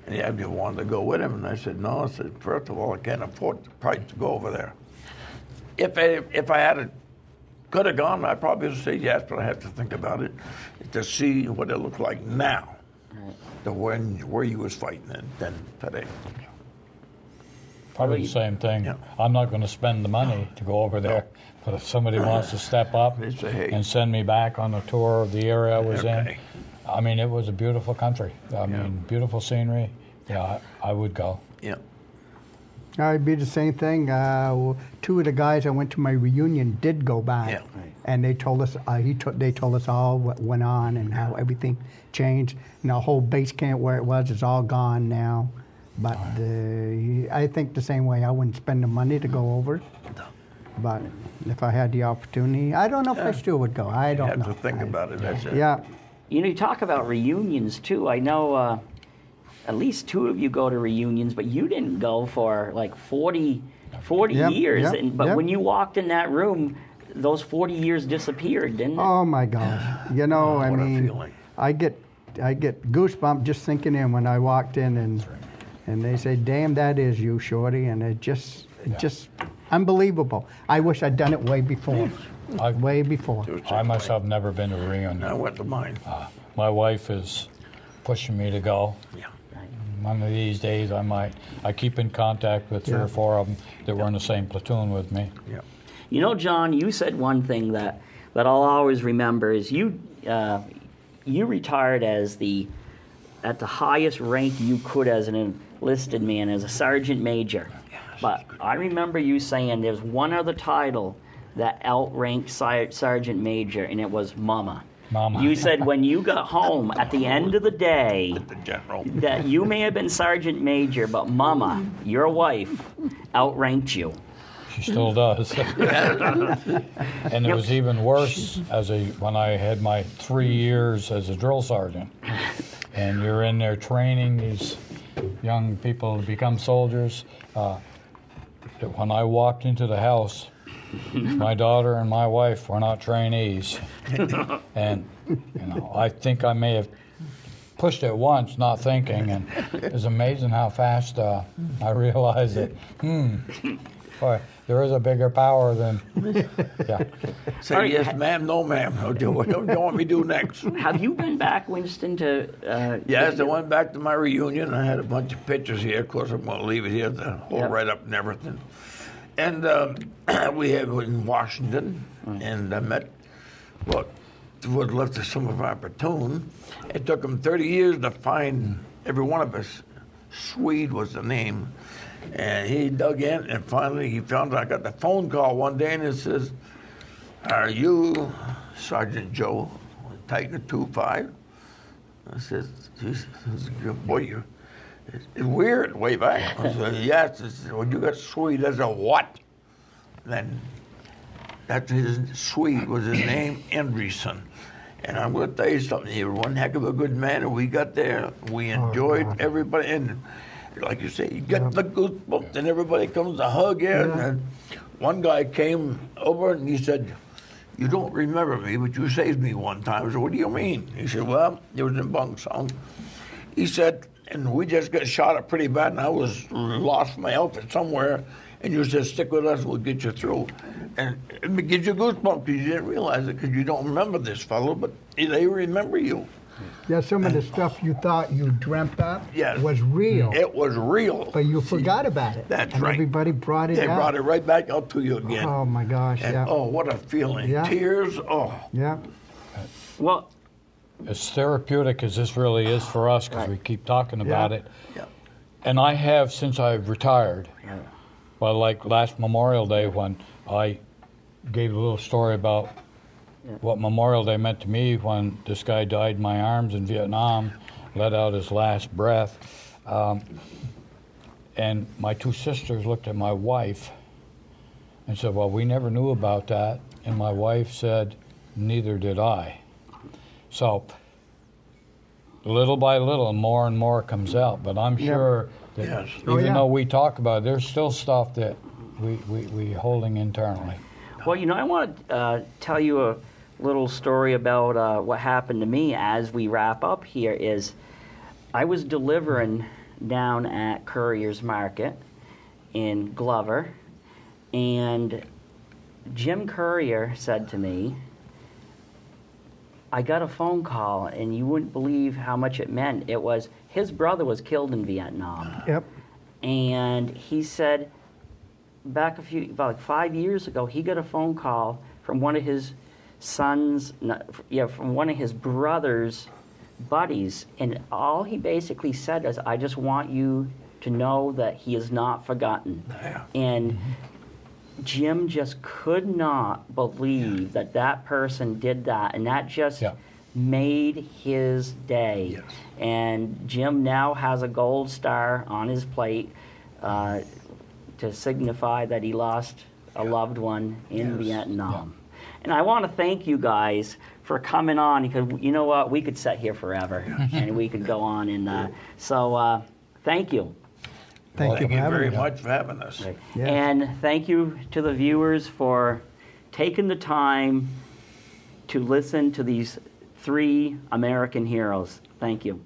and he asked me if I wanted to go with him. And I said no. I said, first of all, I can't afford the price to go over there. If I could have gone, I probably would say yes, but I have to think about it to see what it looked like now, to where you was fighting than today. Probably the same thing. Yeah. I'm not going to spend the money to go over there, but if somebody wants to step up They say, hey. and send me back on a tour of the area I was in, Okay. I mean, it was a beautiful country. I mean, beautiful scenery. Yeah, I would go. Yeah. It'd be the same thing. 2 of the guys I went to my reunion did go back, Yeah. and they told us they told us all what went on and how everything changed. And the whole base camp where it was is all gone now. But I think the same way. I wouldn't spend the money to go over. But if I had the opportunity, I don't know if I still would go. I You don't have know. to think about it. That's it. Yeah. You talk about reunions too. I know at least 2 of you go to reunions, but you didn't go for like 40 Yep, years. yep, But yep. when you walked in that room, those 40 years disappeared, didn't it? Oh my gosh. I What a mean, feeling. I get goosebumps just thinking in when I walked in and they say, "Damn, that is you, Shorty," and it just unbelievable. I wish I'd done it way before. Way before. I myself never been to a reunion. I went to mine. My wife is pushing me to go. Yeah. One of these days I might. I keep in contact with 3 Yeah. or 4 of them that were in the same platoon with me. Yeah. You know, John, you said one thing that I'll always remember is you retired at the highest rank you could as an enlisted man, as a sergeant major. But I remember you saying there's one other title that outranked sergeant major, and it was Mama. Mama. You said when you got home at the end of the day The general. that you may have been sergeant major, but Mama, your wife, outranked you. She still does. And it was even worse when I had my 3 years as a drill sergeant. And you're in there training these young people to become soldiers. When I walked into the house, my daughter and my wife were not trainees. And I think I may have pushed it once, not thinking, and it's amazing how fast I realized that, boy, there is a bigger power than, yeah. Say All right. yes, ma'am, no, ma'am. What do you want me to do next? Have you been back, Winston, to... Yes, I went back to my reunion. I had a bunch of pictures here. Of course, I'm going to leave it here, the whole Yep. write-up and everything. And we had in Washington, and I met what was left of some of our platoon. It took them 30 years to find every one of us. Swede was the name. And he dug in, and finally he found I got the phone call one day, and it says, "Are you Sergeant Joe, Tiger 2-5?" I said, "Geez, boy, it's weird, way back." I said, "Yes." I said, "Well, you got Swede as a what?" Then that's his Swede was his name, Andreessen. And I'm going to tell you something. He was one heck of a good man, and we got there. We enjoyed God. everybody, and like you say, you get the goosebumps, and everybody comes to hug you. Yeah. And one guy came over and he said, "You don't remember me, but you saved me one time." I said, "What do you mean?" He said, "Well, it was in Bung Song." He said, "And we just got shot up pretty bad, and I was lost my outfit somewhere, and you said, 'Stick with us, we'll get you through.'" And it gives you goosebumps because you didn't realize it because you don't remember this fellow, but they remember you. Yeah, some of the stuff you thought you dreamt up Yes. was real, It was real. but you forgot about it. That's and right. Everybody brought it They out. brought it right back out to you again. Oh my gosh, And yeah. oh, what a feeling. Yeah. Tears, oh. Yeah. Well, As therapeutic as this really is for us, because we keep talking about it, Yeah. and I have since I've retired. Well, like last Memorial Day when I gave a little story about what Memorial Day meant to me when this guy died in my arms in Vietnam, let out his last breath. And my two sisters looked at my wife and said, "Well, we never knew about that." And my wife said, "Neither did I." So little by little, more and more comes out. But I'm sure that Yes. Oh, even yeah. though we talk about it, there's still stuff that we holding internally. well, I want to tell you a little story about what happened to me as we wrap up here. Is I was delivering down at Courier's Market in Glover, and Jim Courier said to me, "I got a phone call, and you wouldn't believe how much it meant. It was his brother was killed in Vietnam." Yep. And he said about like 5 years ago, he got a phone call from one of his from one of his brother's buddies, and all he basically said is, "I just want you to know that he is not forgotten." Yeah. And Jim just could not believe that that person did that, and that just Yeah. made his day. Yes. And Jim now has a gold star on his plate to signify that he lost a loved one in Vietnam. And I want to thank you guys for coming on, because you know what, we could sit here forever and we could go on. And so thank you. Thank you Thank for you having very me. much for having us. Yeah. And thank you to the viewers for taking the time to listen to these three American heroes. Thank you.